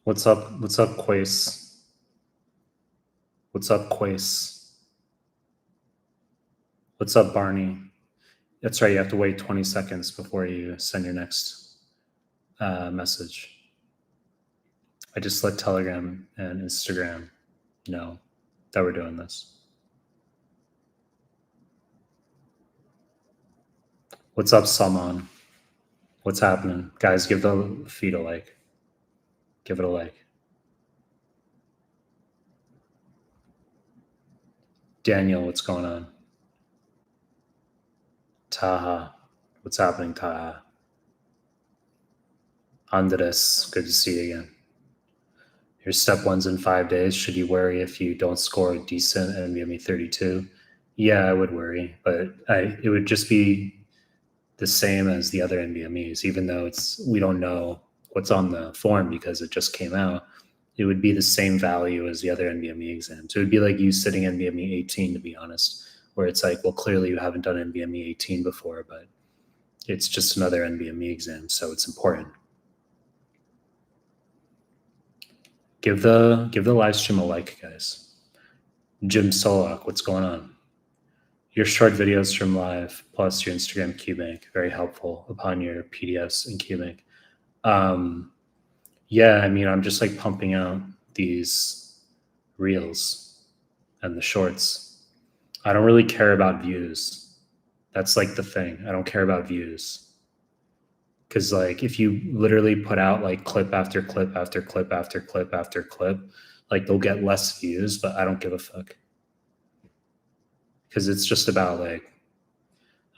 What's up? What's up, Quace? What's up, Quace? What's up, Barney? That's right. You have to wait 20 seconds before you send your next message. I just let Telegram and Instagram know that we're doing this. What's up, Salman? What's happening? Guys, give the feed a like. Give it a like. Daniel, what's going on? Taha, what's happening, Taha? Andres, good to see you again. Your step one's in 5 days. Should you worry if you don't score a decent NBME 32? Yeah, I would worry, but it would just be the same as the other NBMEs, even though we don't know what's on the form because it just came out. It would be the same value as the other NBME exams. It would be like you sitting NBME 18, to be honest, where it's like, well, clearly you haven't done NBME 18 before, but it's just another NBME exam, so it's important. Give the live stream a like, guys. Jim Solak, what's going on? Your short videos from live plus your Instagram QBank, very helpful upon your PDFs in QBank. Yeah, I mean, I'm just like pumping out these reels and the shorts. I don't really care about views. That's like the thing. I don't care about views. Because like if you literally put out like clip after clip after clip after clip after clip, like they'll get less views, but I don't give a fuck. Because it's just about like,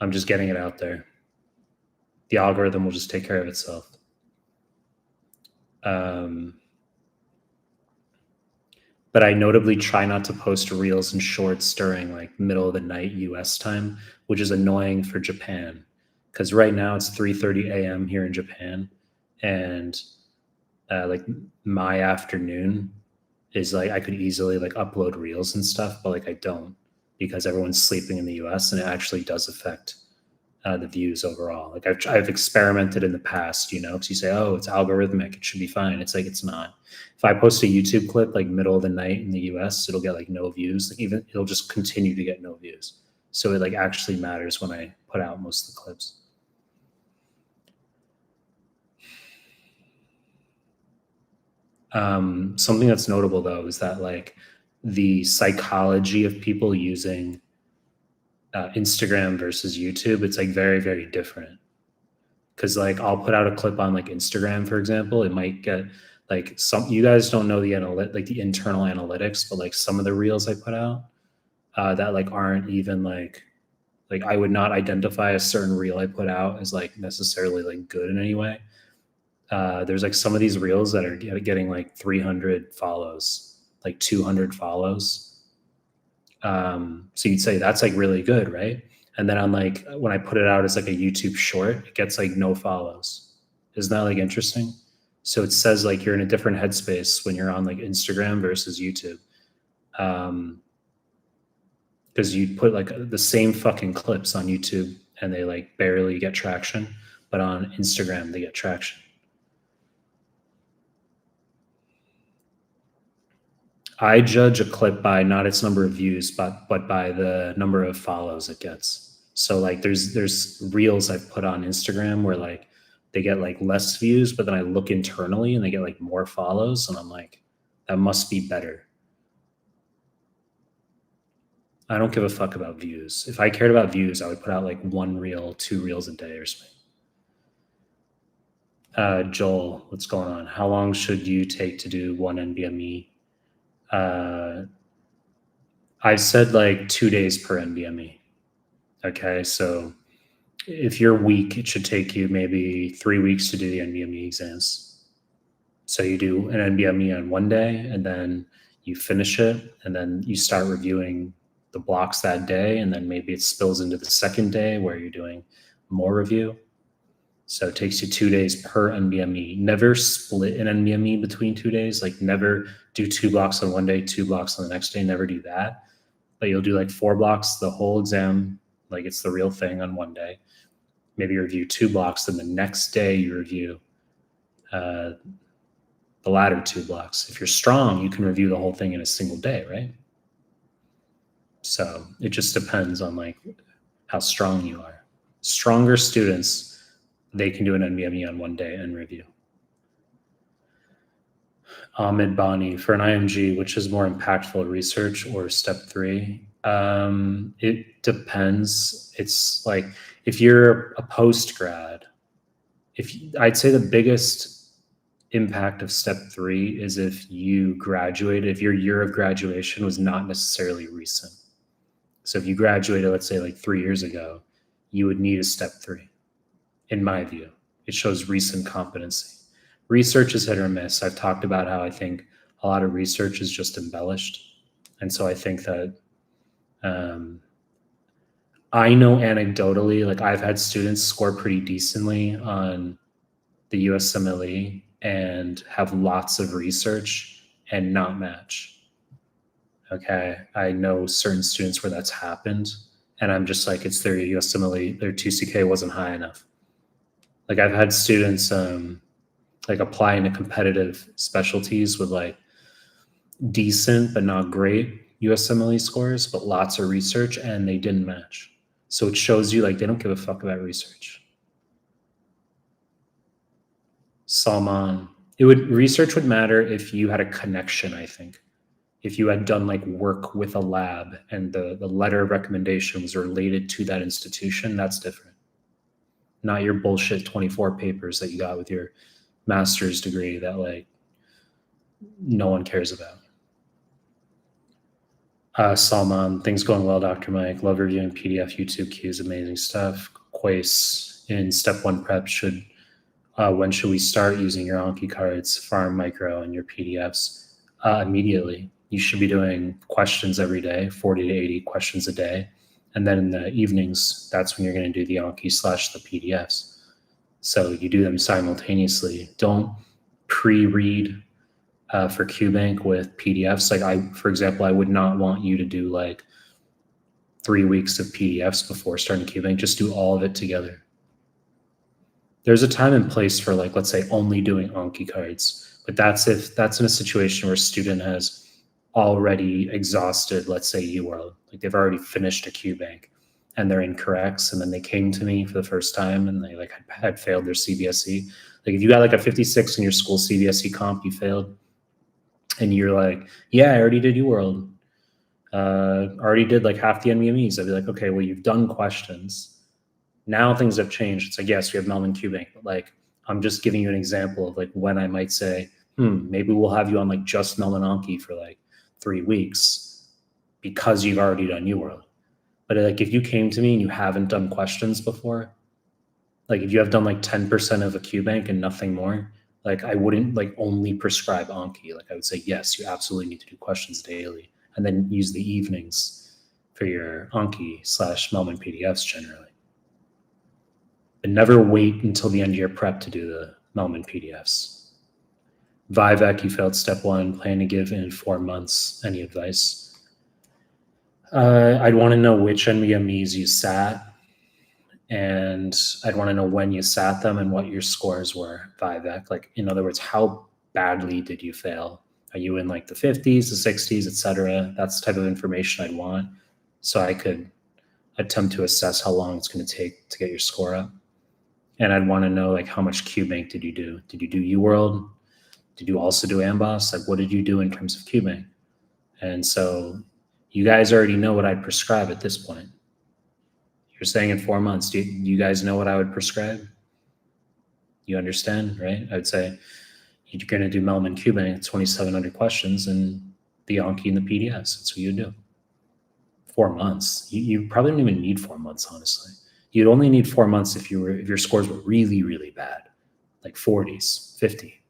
I'm just getting it out there. The algorithm will just take care of itself. But I notably try not to post reels and shorts during like middle of the night US time, which is annoying for Japan. Because right now it's 3:30 a.m. here in Japan, and like my afternoon is like I could easily like upload reels and stuff, but like I don't because everyone's sleeping in the US, and it actually does affect the views overall. Like I've experimented in the past, you know, because you say, oh, it's algorithmic, it should be fine. It's like it's not. If I post a YouTube clip like middle of the night in the US, it'll get like no views. Like even it'll just continue to get no views. So it like actually matters when I put out most of the clips. Something that's notable though is that like the psychology of people using Instagram versus YouTube, it's like very, very different. Because like I'll put out a clip on like Instagram, for example, it might get like you guys don't know the the internal analytics, but like some of the reels I put out that like aren't even like I would not identify a certain reel I put out as like necessarily like good in any way. There's like some of these reels that are getting like 300 follows, like 200 follows. So you'd say that's like really good, right? And then on like when I put it out as like a YouTube short, it gets like no follows. Isn't that like interesting? So it says like you're in a different headspace when you're on like Instagram versus YouTube. Because you put like the same fucking clips on YouTube and they like barely get traction, but on Instagram they get traction. I judge a clip by not its number of views, but by the number of follows it gets. So like there's reels I've put on Instagram where like they get like less views, but then I look internally and they get like more follows, and I'm like, that must be better. I don't give a fuck about views. If I cared about views, I would put out like 1 reel, 2 reels a day or something. Joel, what's going on? How long should you take to do 1 NBME? I've said like 2 days per NBME. Okay, so if you're weak, it should take you maybe 3 weeks to do the NBME exams. So you do an NBME on 1 day, and then you finish it, and then you start reviewing the blocks that day, and then maybe it spills into the second day where you're doing more review. So it takes you 2 days per NBME. Never split an NBME between 2 days. Like never do 2 blocks on 1 day, 2 blocks on the next day. Never do that. But you'll do like 4 blocks the whole exam, like it's the real thing on 1 day. Maybe you review 2 blocks, then the next day you review the latter 2 blocks. If you're strong, you can review the whole thing in a single day, right? So it just depends on like how strong you are. Stronger students, they can do an NBME on 1 day and review. Ahmed Bani, for an IMG, which is more impactful, research or step 3? It depends. It's like if you're a post grad, I'd say the biggest impact of step 3 is if you graduated, if your year of graduation was not necessarily recent. So if you graduated, let's say like 3 years ago, you would need a step 3, in my view. It shows recent competency. Research is hit or miss. I've talked about how I think a lot of research is just embellished. And so I think that I know anecdotally, like I've had students score pretty decently on the USMLE and have lots of research and not match. Okay. I know certain students where that's happened. And I'm just like, it's their USMLE, their 2CK wasn't high enough. Like I've had students like apply into competitive specialties with like decent but not great USMLE scores, but lots of research, and they didn't match. So it shows you like they don't give a fuck about research. Salman, research would matter if you had a connection, I think. If you had done like work with a lab and the letter of recommendation was related to that institution, that's different. Not your bullshit 24 papers that you got with your master's degree that like no one cares about. Salman, things going well, Dr. Mike. Love reviewing PDF, YouTube cues, amazing stuff. Quace, in step 1 prep, when should we start using your Anki cards, Farm Micro, and your PDFs? Immediately. You should be doing questions every day, 40 to 80 questions a day. And then in the evenings, that's when you're going to do the Anki / the PDFs. So you do them simultaneously. Don't pre-read for QBank with PDFs. Like for example, I would not want you to do like 3 weeks of PDFs before starting QBank. Just do all of it together. There's a time and place for like, let's say only doing Anki cards, but that's in a situation where a student has already exhausted, let's say UWorld, like they've already finished a QBank and they're incorrects. And then they came to me for the first time and they like had failed their CBSE. Like if you got like a 56 in your school CBSE comp, you failed. And you're like, yeah, I already did UWorld. Already did like half the NBMEs. I'd be like, okay, well, you've done questions. Now things have changed. It's like, yes, we have Mehlman QBank, but like, I'm just giving you an example of like when I might say, maybe we'll have you on like just Mehlman Anki for like 3 weeks because you've already done UWorld. But like, if you came to me and you haven't done questions before, like if you have done like 10% of a QBank and nothing more, like I wouldn't like only prescribe Anki. Like I would say, yes, you absolutely need to do questions daily and then use the evenings for your Anki / Mehlman PDFs generally. But never wait until the end of your prep to do the Mehlman PDFs. Vivek, you failed step 1, plan to give in 4 months. Any advice? I'd want to know which NBMEs you sat, and I'd want to know when you sat them and what your scores were, Vivek. Like, in other words, how badly did you fail? Are you in like the 50s, the 60s, etc.? That's the type of information I'd want so I could attempt to assess how long it's going to take to get your score up. And I'd want to know like how much QBank did you do? Did you do UWorld? Did you also do Amboss? Like what did you do in terms of QBank? And so you guys already know what I'd prescribe at this point. You're saying in 4 months, do you guys know what I would prescribe? You understand, right? I would say you're going to do Mehlman QBank, 2,700 questions, and the Anki and the PDFs. That's what you do. 4 months. You probably don't even need 4 months, honestly. You'd only need 4 months if your scores were really, really bad, like 40s, 50.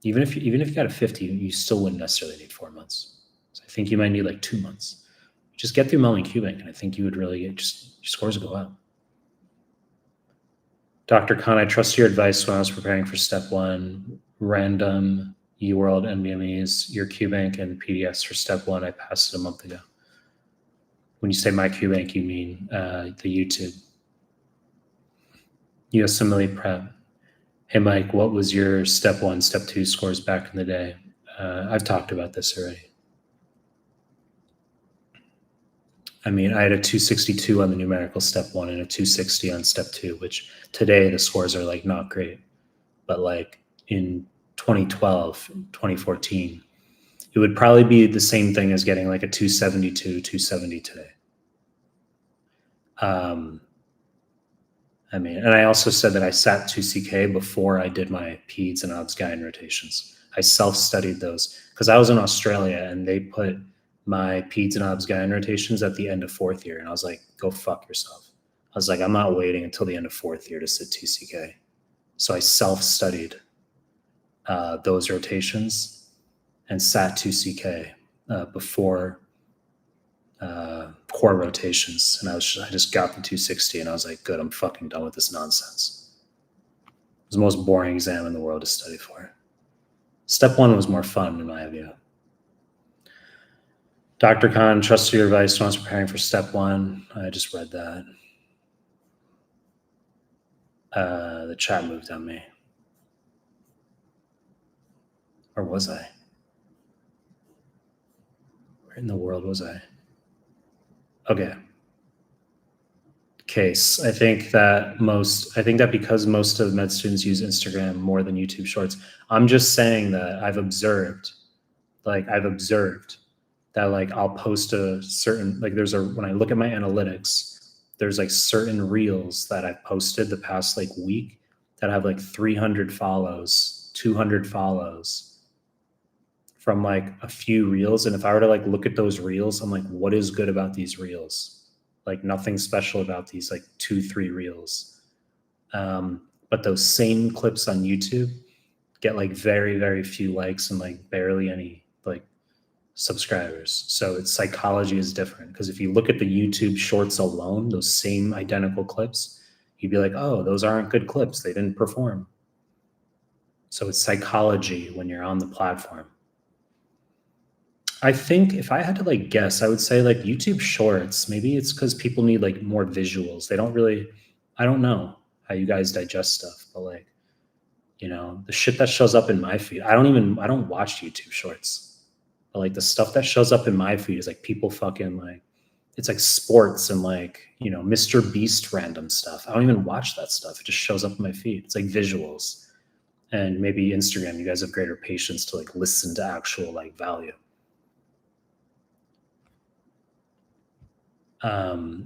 Even if you got a 50, you still wouldn't necessarily need 4 months. So I think you might need like 2 months. Just get through Mehlman QBank, and I think you would really your scores would go up. Dr. Khan, I trust your advice when I was preparing for step 1, random UWorld NBMEs, your QBank and PDFs for step 1. I passed it a month ago. When you say my QBank, you mean the YouTube. USMLE prep. Hey, Mike, what was your step 1, step 2 scores back in the day? I've talked about this already. I mean, I had a 262 on the numerical step 1 and a 260 on step 2, which today the scores are like not great. But like in 2012, 2014, it would probably be the same thing as getting like a 272, 270 today. I mean, and I also said that I sat 2CK before I did my peds and obs-gyn rotations. I self-studied those because I was in Australia and they put my peds and obs-gyn rotations at the end of 4th year. And I was like, go fuck yourself. I was like, I'm not waiting until the end of 4th year to sit 2CK. So I self-studied those rotations and sat 2CK before core rotations, and I just got the 260, and I was like, good, I'm fucking done with this nonsense. It was the most boring exam in the world to study for. Step 1 was more fun in my view. Dr. Khan, trust your advice when I was preparing for step 1. I just read that. The chat moved on me. Or was I? Where in the world was I? Okay. Case. I think that because most of med students use Instagram more than YouTube Shorts, I'm just saying that I've observed that like I'll post a certain, like when I look at my analytics, there's like certain reels that I've posted the past like week that have like 300 follows, 200 follows from like a few reels. And if I were to like look at those reels, I'm like, what is good about these reels? Like nothing special about these like 2-3 reels. But those same clips on YouTube get like very, very few likes and like barely any like subscribers. So its psychology is different because if you look at the YouTube shorts alone, those same identical clips, you'd be like, oh, those aren't good clips. They didn't perform. So it's psychology when you're on the platform. I think if I had to like guess, I would say like YouTube shorts, maybe it's because people need like more visuals. They don't really, I don't know how you guys digest stuff, but like, the shit that shows up in my feed, I don't watch YouTube shorts, but like the stuff that shows up in my feed is like people fucking like, it's like sports and like, Mr. Beast random stuff. I don't even watch that stuff. It just shows up in my feed. It's like visuals. And maybe Instagram, you guys have greater patience to like listen to actual like value.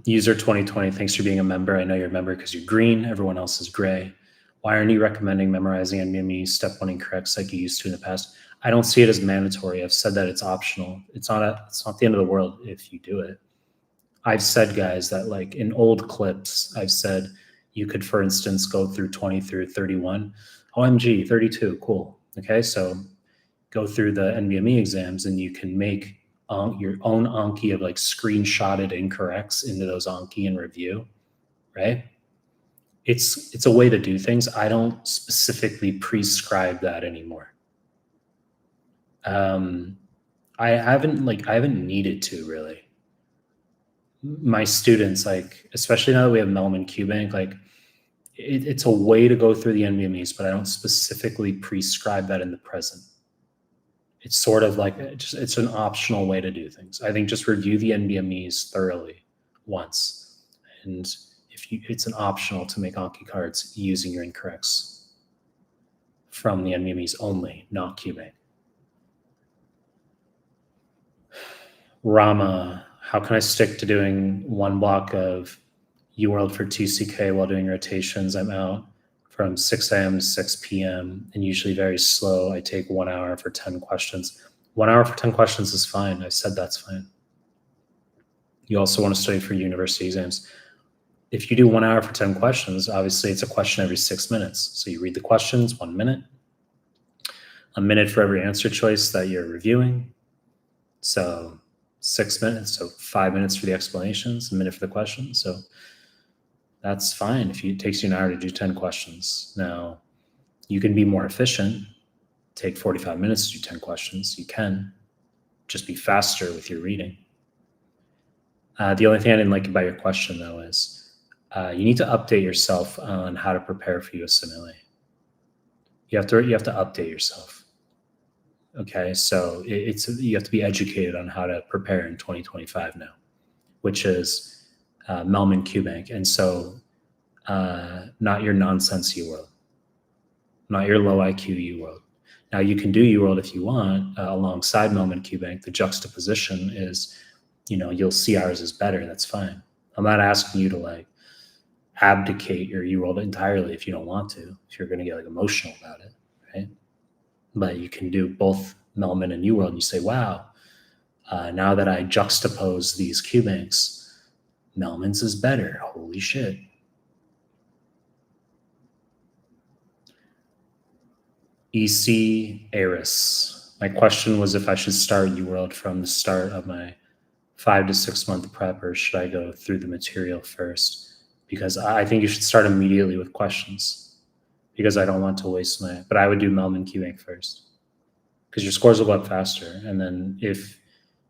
User 2020, thanks for being a member. I know you're a member because you're green. Everyone else is gray. Why aren't you recommending memorizing NBME step 1 incorrects like you used to in the past? I don't see it as mandatory. I've said that it's optional. It's not the end of the world if you do it. I've said, guys, that like in old clips, I've said you could, for instance, go through 20 through 31. OMG, 32, cool. Okay, so go through the NBME exams and you can make your own Anki of like screenshotted incorrects into those Anki and review, right? It's a way to do things. I don't specifically prescribe that anymore. I haven't needed to really. My students, like, especially now that we have Mehlman QBank, like it's a way to go through the NBMEs, but I don't specifically prescribe that in the present. It's sort of like it's an optional way to do things. I think just review the NBMEs thoroughly once, and it's an optional to make Anki cards using your incorrects from the NBMEs only, not QBank. Rama, how can I stick to doing one block of UWorld for 2CK while doing rotations? I'm out from 6 a.m. to 6 p.m. and usually very slow. I take 1 hour for 10 questions. 1 hour for 10 questions is fine. I said that's fine. You also want to study for university exams. If you do 1 hour for 10 questions, obviously it's a question every 6 minutes. So you read the questions, 1 minute, a minute for every answer choice that you're reviewing. So 6 minutes, so 5 minutes for the explanations, a minute for the questions. So that's fine if it takes you an hour to do 10 questions. Now, you can be more efficient, take 45 minutes to do 10 questions. You can just be faster with your reading. The only thing I didn't like about your question, though, is you need to update yourself on how to prepare for USMLE. You have to update yourself. Okay, so you have to be educated on how to prepare in 2025 now, which is Mehlman QBank, and so not your nonsense UWorld, not your low IQ UWorld. Now you can do UWorld if you want alongside Mehlman QBank. The juxtaposition is, you'll see ours is better. That's fine. I'm not asking you to like abdicate your UWorld entirely if you don't want to, if you're going to get like emotional about it, right? But you can do both Mehlman and UWorld, and you say, wow, now that I juxtapose these QBanks, Mehlman's is better. Holy shit. EC Aris. My question was if I should start UWorld from the start of my 5 to 6 month prep, or should I go through the material first? Because I think you should start immediately with questions, because I don't want to waste but I would do Mehlman QBank first, because your scores will go up faster. And then if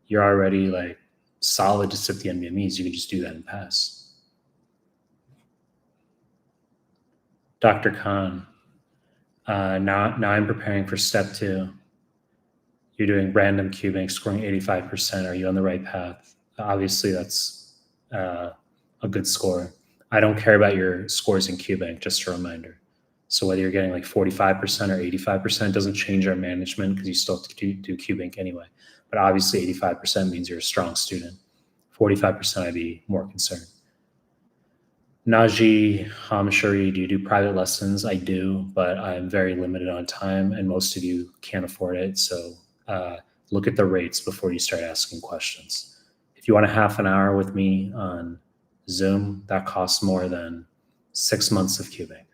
you're already like solid to sit the NBMEs, you can just do that and pass. Dr. Khan, now I'm preparing for step 2. You're doing random QBank, scoring 85%. Are you on the right path? Obviously, that's a good score. I don't care about your scores in QBank, just a reminder. So whether you're getting like 45% or 85% doesn't change our management, because you still have to do QBank anyway. But obviously 85% means you're a strong student. 45%, I'd be more concerned. Naji Hamshari, do you do private lessons? I do, but I'm very limited on time, and most of you can't afford it. So look at the rates before you start asking questions. If you want a half an hour with me on Zoom, that costs more than 6 months of QBank.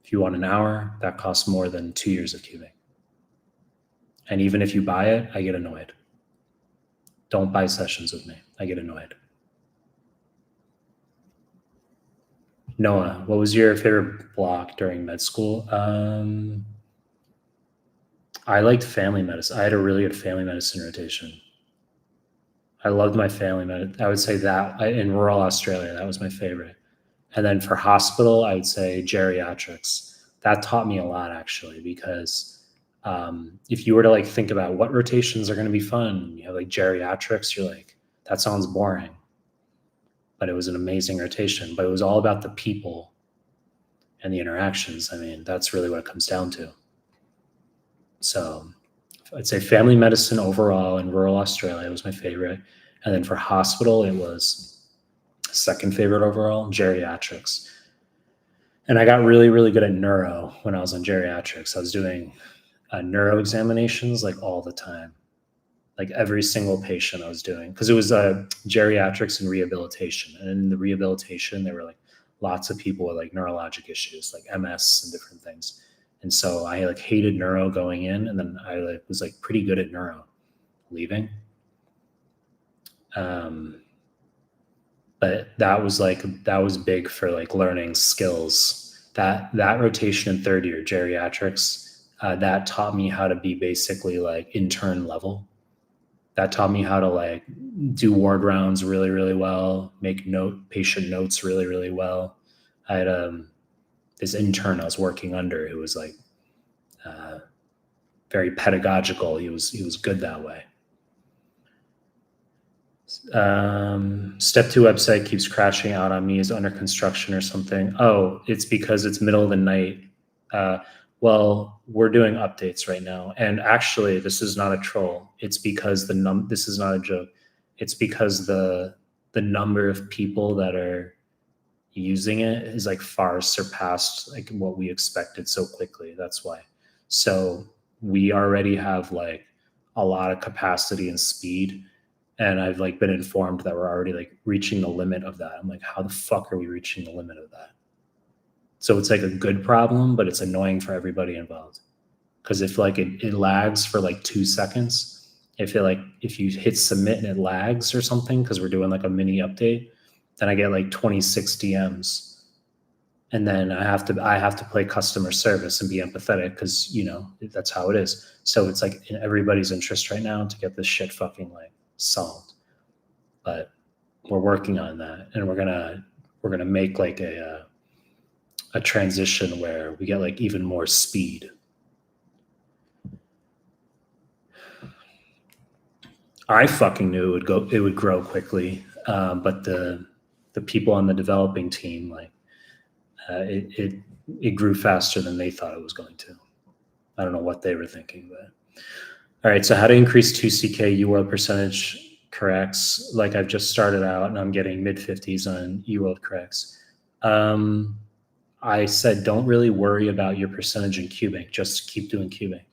If you want an hour, that costs more than 2 years of QBank. And even if you buy it, I get annoyed. Don't buy sessions with me. I get annoyed. Noah, what was your favorite block during med school? I liked family medicine. I had a really good family medicine rotation. I loved my family medicine. I would say that in rural Australia, that was my favorite. And then for hospital, I would say geriatrics. That taught me a lot, actually, because if you were to like think about what rotations are going to be fun, you have like geriatrics, you're like, that sounds boring. But it was an amazing rotation. But it was all about the people and the interactions. I mean, that's really what it comes down to. So I'd say family medicine overall in rural Australia was my favorite. And then for hospital, it was second favorite overall, geriatrics. And I got really, really good at neuro when I was on geriatrics. I was doing neuro examinations like all the time. Like every single patient I was doing, because it was geriatrics and rehabilitation. And in the rehabilitation, there were like lots of people with like neurologic issues, like MS and different things. And so I like hated neuro going in, and then I was like pretty good at neuro leaving. But that was big for like learning skills. That rotation in third year geriatrics, that taught me how to be basically like intern level. That taught me how to like do ward rounds really, really well, make patient notes really, really well. I had this intern I was working under who was like very pedagogical. He was good that way. Step 2 website keeps crashing out on me. Is under construction or something? Oh, it's because it's middle of the night. Well, we're doing updates right now. And actually, this is not a troll. It's because this is not a joke. It's because the number of people that are using it is like far surpassed like what we expected so quickly. That's why. So we already have like a lot of capacity and speed. And I've like been informed that we're already like reaching the limit of that. I'm like, how the fuck are we reaching the limit of that? So it's like a good problem, but it's annoying for everybody involved. Because if like it lags for like 2 seconds, if you hit submit and it lags or something, because we're doing like a mini update, then I get like 26 DMs. And then I have to play customer service and be empathetic, because that's how it is. So it's like in everybody's interest right now to get this shit fucking like solved. But we're working on that, and we're gonna make like a a transition where we get like even more speed. I fucking knew it would grow quickly, but the people on the developing team, like it grew faster than they thought it was going to. I don't know what they were thinking, but all right. So how to increase 2CK UWorld percentage corrects? Like I've just started out and I'm getting mid-50s on UWorld corrects. I said don't really worry about your percentage in QBank. Just keep doing QBank.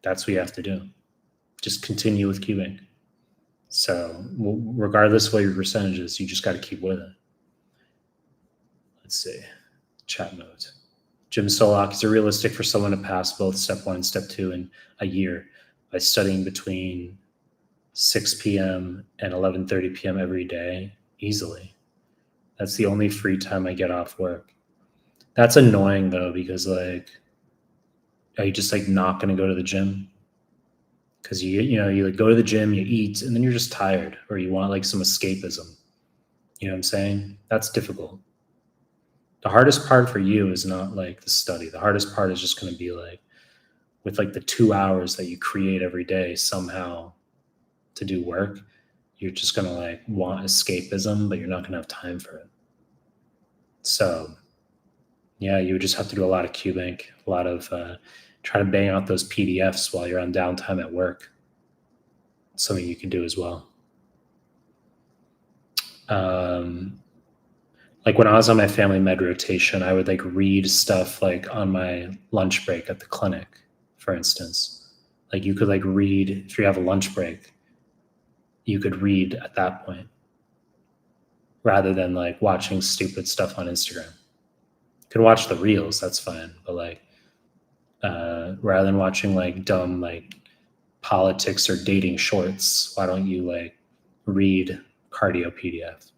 That's what you have to do. Just continue with QBank. So regardless of what your percentage is, you just got to keep with it. Let's see. Chat mode. Jim Solak, is it realistic for someone to pass both step 1 and step 2 in a year by studying between 6 p.m. and 11:30 p.m. every day? Easily. That's the only free time I get off work. That's annoying though, because like, are you just like not going to go to the gym? Because you like go to the gym, you eat, and then you're just tired, or you want like some escapism. You know what I'm saying? That's difficult. The hardest part for you is not like the study. The hardest part is just going to be like with like the 2 hours that you create every day somehow to do work. You're just going to like want escapism, but you're not going to have time for it. So yeah, you would just have to do a lot of QBank, a lot of try to bang out those PDFs while you're on downtime at work. It's something you can do as well. Like when I was on my family med rotation, I would like read stuff like on my lunch break at the clinic, for instance. Like you could like read, if you have a lunch break, you could read at that point rather than like watching stupid stuff on Instagram. You can watch the reels, that's fine. But like rather than watching like dumb like politics or dating shorts, why don't you like read cardio PDF?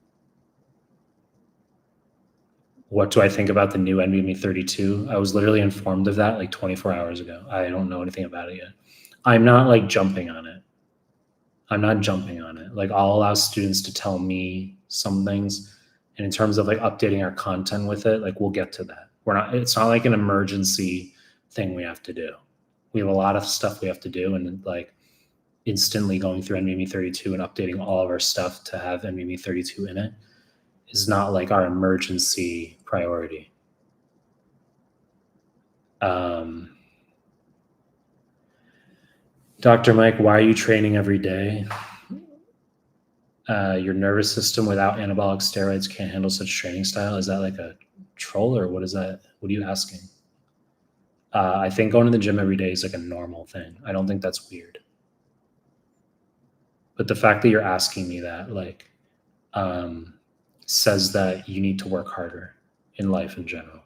What do I think about the new NBME 32? I was literally informed of that like 24 hours ago. I don't know anything about it yet. I'm not like jumping on it. I'm not jumping on it. Like I'll allow students to tell me some things. And in terms of like updating our content with it, like we'll get to that. It's not like an emergency thing we have to do. We have a lot of stuff we have to do. And like instantly going through NBME 32 and updating all of our stuff to have NBME 32 in it is not like our emergency priority. Dr. Mike, why are you training every day? Your nervous system without anabolic steroids can't handle such training style. Is that like a troll or what is that? What are you asking? I think going to the gym every day is like a normal thing. I don't think that's weird. But the fact that you're asking me that like says that you need to work harder in life in general.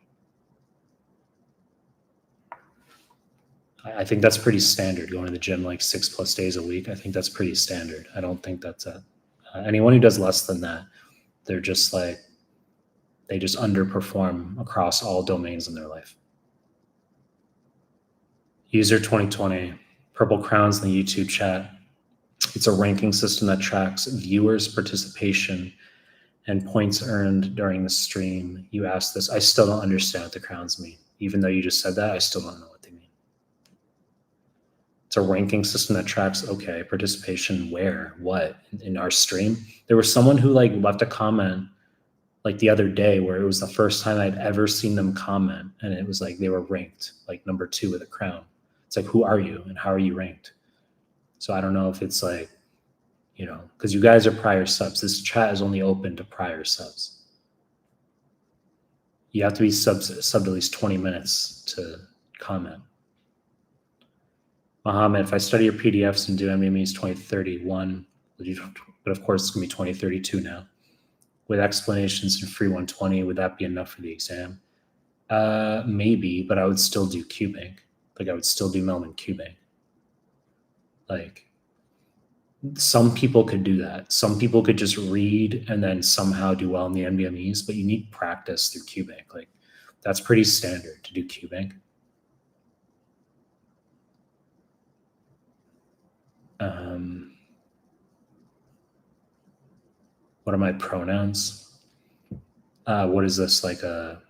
I think that's pretty standard, going to the gym like 6+ days a week. I think that's pretty standard. I don't think that's anyone who does less than that, they're just like, they just underperform across all domains in their life. User 2020, Purple Crowns in the YouTube chat. It's a ranking system that tracks viewers' participation and points earned during the stream. You asked this. I still don't understand what the crowns mean. Even though you just said that, I still don't know what they mean. It's a ranking system that tracks, okay, participation where, what, in our stream. There was someone who like left a comment like the other day where it was the first time I'd ever seen them comment, and it was like they were ranked like number 2 with a crown. It's like, who are you and how are you ranked? So I don't know if it's like, because you guys are prior subs. This chat is only open to prior subs. You have to be subbed at least 20 minutes to comment. Mohammed, if I study your PDFs and do NBMEs 2031, but of course it's going to be 2032 now, with explanations in free 120, would that be enough for the exam? Maybe, but I would still do QBank. Like I would still do Mehlman QBank. Like some people could do that. Some people could just read and then somehow do well in the NBMEs, but you need practice through QBank. Like that's pretty standard to do QBank. What are my pronouns? what is this, like a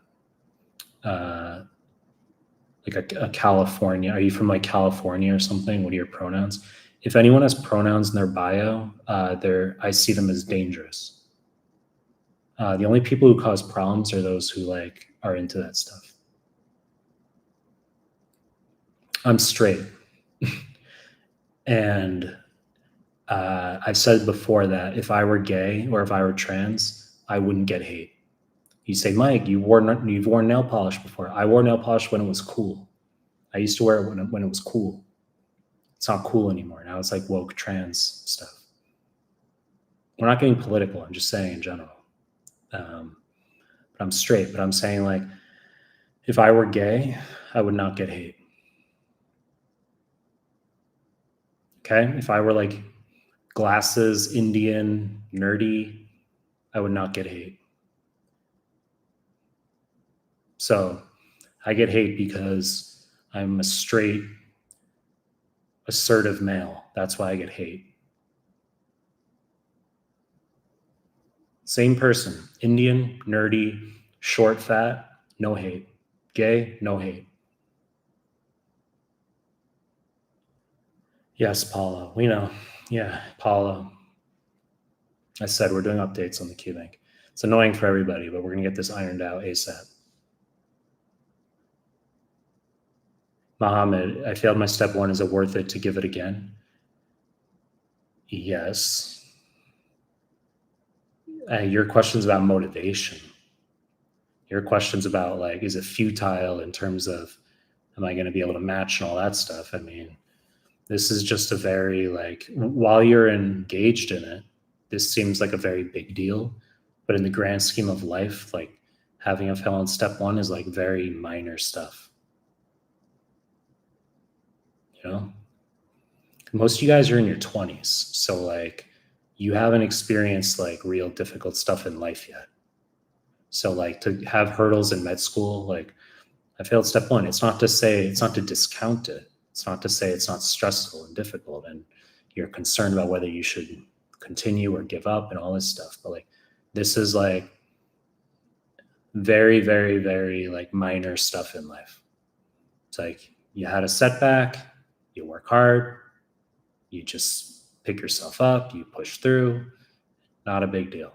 California? Are you from like California or something? What are your pronouns? If anyone has pronouns in their bio, I see them as dangerous. The only people who cause problems are those who like are into that stuff. I'm straight. And I've said before that if I were gay or if I were trans, I wouldn't get hate. You say, Mike, you've worn nail polish before. I wore nail polish when it was cool. I used to wear it when it was cool. It's not cool anymore. Now it's like woke trans stuff. We're not getting political. I'm just saying in general. But I'm straight. But I'm saying, like, if I were gay, I would not get hate. Okay? If I were like glasses, Indian, nerdy, I would not get hate. So I get hate because I'm a straight, assertive male. That's why I get hate. Same person, Indian, nerdy, short, fat, no hate. Gay, no hate. Yes, Paula, we know. Yeah, Paula. I said we're doing updates on the QBank. It's annoying for everybody, but we're going to get this ironed out ASAP. Mohammed, I failed my step 1. Is it worth it to give it again? Yes. Your question's about motivation. Your question's about, like, is it futile in terms of, am I going to be able to match and all that stuff? I mean, this is just a very, like, while you're engaged in it, this seems like a very big deal. But in the grand scheme of life, like, having a fail on step 1 is like very minor stuff. You know? Most of you guys are in your 20s. So, like, you haven't experienced like real difficult stuff in life yet. So, like, to have hurdles in med school, like, I failed step 1. It's not to discount it. It's not to say it's not stressful and difficult and you're concerned about whether you should continue or give up and all this stuff. But, like, this is like very, very, very like minor stuff in life. It's like you had a setback, you work hard, you just pick yourself up, you push through, not a big deal.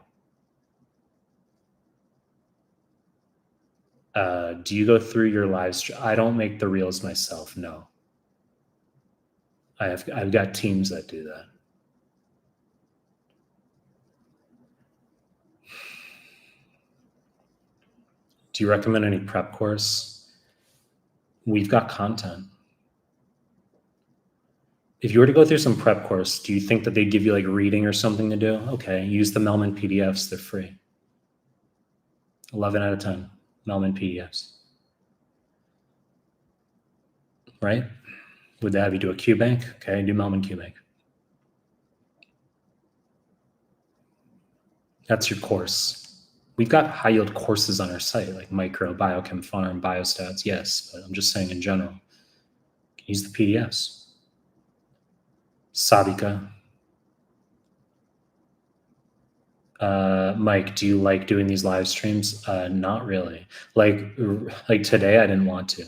Do you go through your live stream? I don't make the reels myself, no. I've got teams that do that. Do you recommend any prep course? We've got content. If you were to go through some prep course, do you think that they'd give you like reading or something to do? Okay, use the Mehlman PDFs, they're free. 11 out of 10, Mehlman PDFs. Right? Would they have you do a QBank? Okay, do Mehlman QBank. That's your course. We've got high yield courses on our site, like micro, biochem, farm, biostats, yes, but I'm just saying in general, use the PDFs. Sabika. Mike, do you like doing these live streams? Not really. Like today, I didn't want to.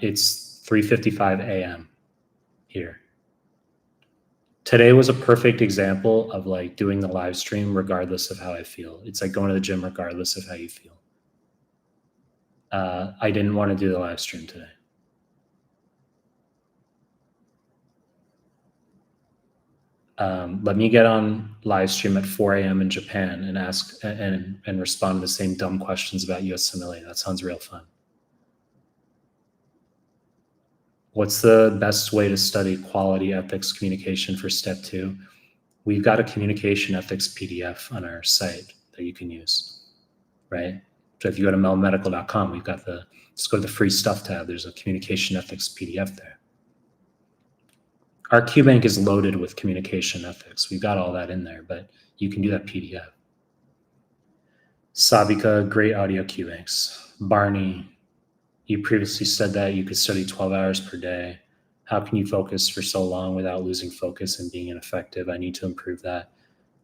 It's 3:55 a.m. here. Today was a perfect example of like doing the live stream regardless of how I feel. It's like going to the gym regardless of how you feel. I didn't want to do the live stream today. Let me get on live stream at 4 a.m. in Japan and ask and respond to the same dumb questions about USMLE. That sounds real fun. What's the best way to study quality ethics communication for step 2? We've got a communication ethics PDF on our site that you can use, right? So if you go to Mehlmanmedical.com, we've got just go to the free stuff tab. There's a communication ethics PDF there. Our QBank is loaded with communication ethics. We've got all that in there, but you can do that PDF. Sabika, great audio QBanks. Barney, you previously said that you could study 12 hours per day. How can you focus for so long without losing focus and being ineffective? I need to improve that.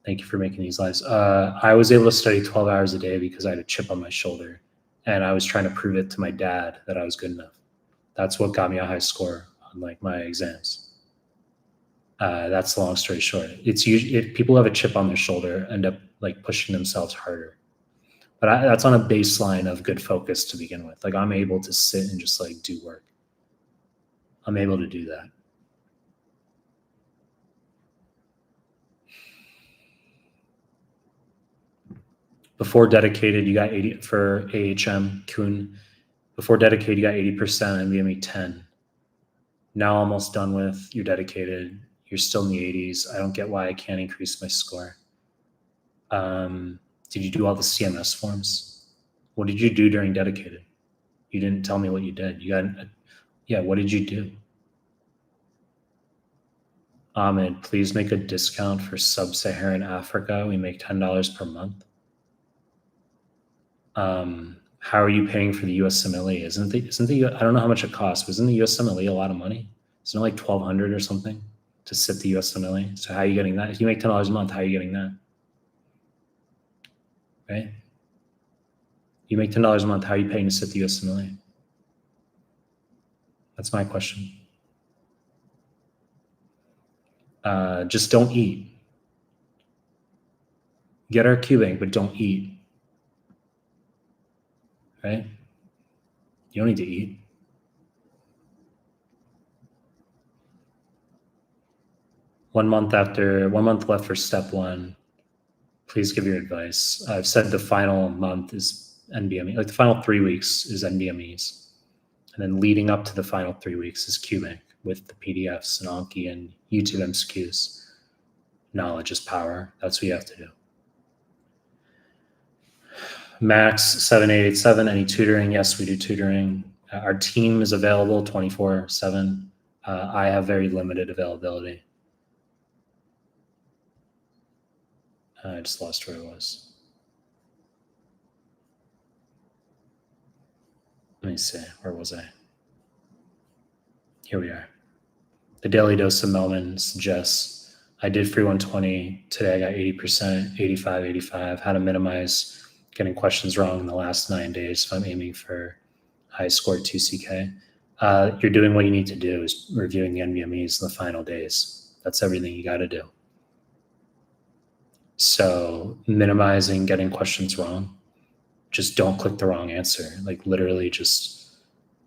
Thank you for making these lives. I was able to study 12 hours a day because I had a chip on my shoulder, and I was trying to prove it to my dad that I was good enough. That's what got me a high score on like my exams. That's the long story short. It's usually people who have a chip on their shoulder end up like pushing themselves harder. But that's on a baseline of good focus to begin with. Like I'm able to sit and just like do work. I'm able to do that. Before dedicated, you got 80 for AHM Kuhn. Before dedicated, you got 80%, NBME 10. Now almost done with, you're dedicated. You're still in the 80s. I don't get why I can't increase my score. Did you do all the CMS forms? What did you do during dedicated? You didn't tell me what you did. Yeah, what did you do? Ahmed, please make a discount for sub-Saharan Africa. We make $10 per month. How are you paying for the USMLE? Isn't the I don't know how much it costs. Wasn't the USMLE a lot of money? Isn't it like $1,200 or something to sit the USMLE? So how are you getting that? If you make $10 a month, how are you getting that? Right? You make $10 a month, how are you paying to sit the USMLE? That's my question. Just don't eat. Get our QBank, but don't eat. Right? You don't need to eat. One month left for step one. Please give your advice. I've said the final month is NBME. Like the final 3 weeks is NBMEs. And then leading up to the final 3 weeks is QBank with the PDFs and Anki and YouTube MCQs. Knowledge is power. That's what you have to do. Max 7887, any tutoring? Yes, we do tutoring. Our team is available 24/7. I have very limited availability. I just lost where I was. Let me see. Where was I? Here we are. The daily dose of Mehlman suggests I did free 120. Today I got 80%, 85, 85. How to minimize getting questions wrong in the last 9 days if I'm aiming for high score 2CK. You're doing what you need to do is reviewing the NBMEs in the final days. That's everything you got to do. So minimizing getting questions wrong, just don't click the wrong answer. Like literally just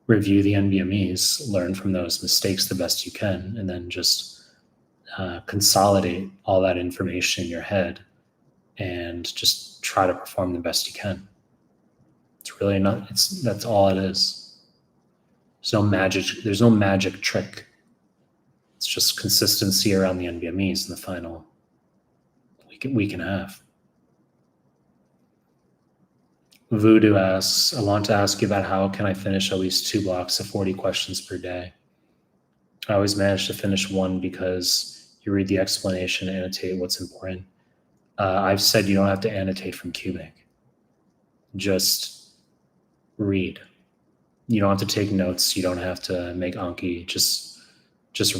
review the NBMEs, learn from those mistakes the best you can, and then just consolidate all that information in your head and just try to perform the best you can. It's really not, that's all it is. There's no magic trick. It's just consistency around the NBMEs in the final week and a half. Voodoo asks, I want to ask you about how can I finish at least 2 blocks of 40 questions per day? I always manage to finish one because you read the explanation, annotate what's important. I've said you don't have to annotate from QBank. Just read. You don't have to take notes. You don't have to make Anki. Just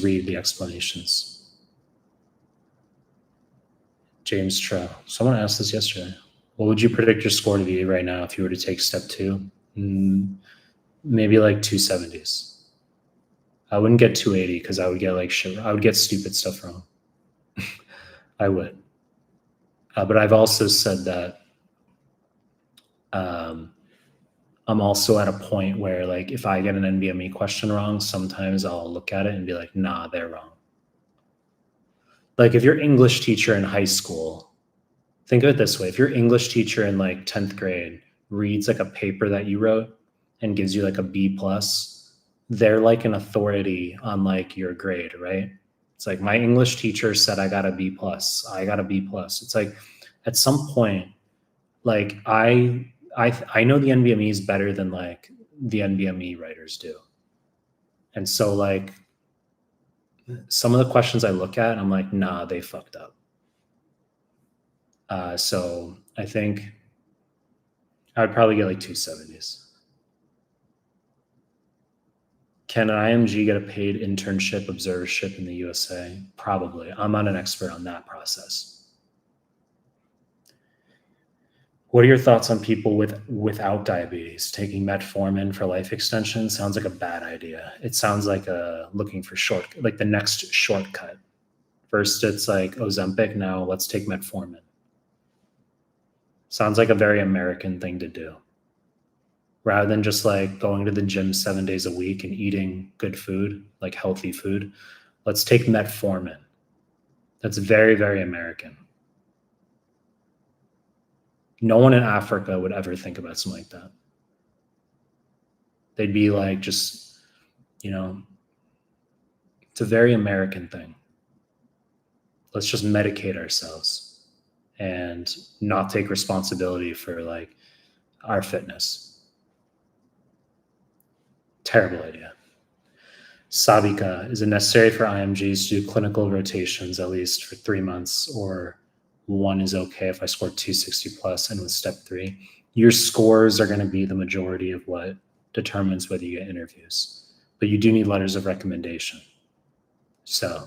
read the explanations. James Trow. Someone asked this yesterday. What would you predict your score to be right now if you were to take step 2? Maybe like 270s. I wouldn't get 280 because I would get like shit. I would get stupid stuff wrong. I would. But I've also said that I'm also at a point where like if I get an NBME question wrong, sometimes I'll look at it and be like, nah, they're wrong. Like if your English teacher in high school, think of it this way. If your English teacher in like 10th grade reads like a paper that you wrote and gives you like a B+, they're like an authority on like your grade, right? It's like my English teacher said I got a B+. I got a B+. It's like at some point, like I know the NBME is better than like the NBME writers do. And so like some of the questions I look at, I'm like, nah, they fucked up. So I think I would probably get like 270s. Can an IMG get a paid internship, observership in the USA? Probably. I'm not an expert on that process. What are your thoughts on people without diabetes taking metformin for life extension? Sounds like a bad idea. It sounds like looking for like the next shortcut. First, it's like Ozempic. Now let's take metformin. Sounds like a very American thing to do. Rather than just like going to the gym 7 days a week and eating good food, like healthy food, let's take metformin. That's very, very American. No one in Africa would ever think about something like that. They'd be like, just, it's a very American thing. Let's just medicate ourselves and not take responsibility for like our fitness. Terrible idea. Sabika, is it necessary for IMGs to do clinical rotations at least for 3 months, or one is okay if I score 260 plus and with step 3? Your scores are going to be the majority of what determines whether you get interviews, but you do need letters of recommendation. So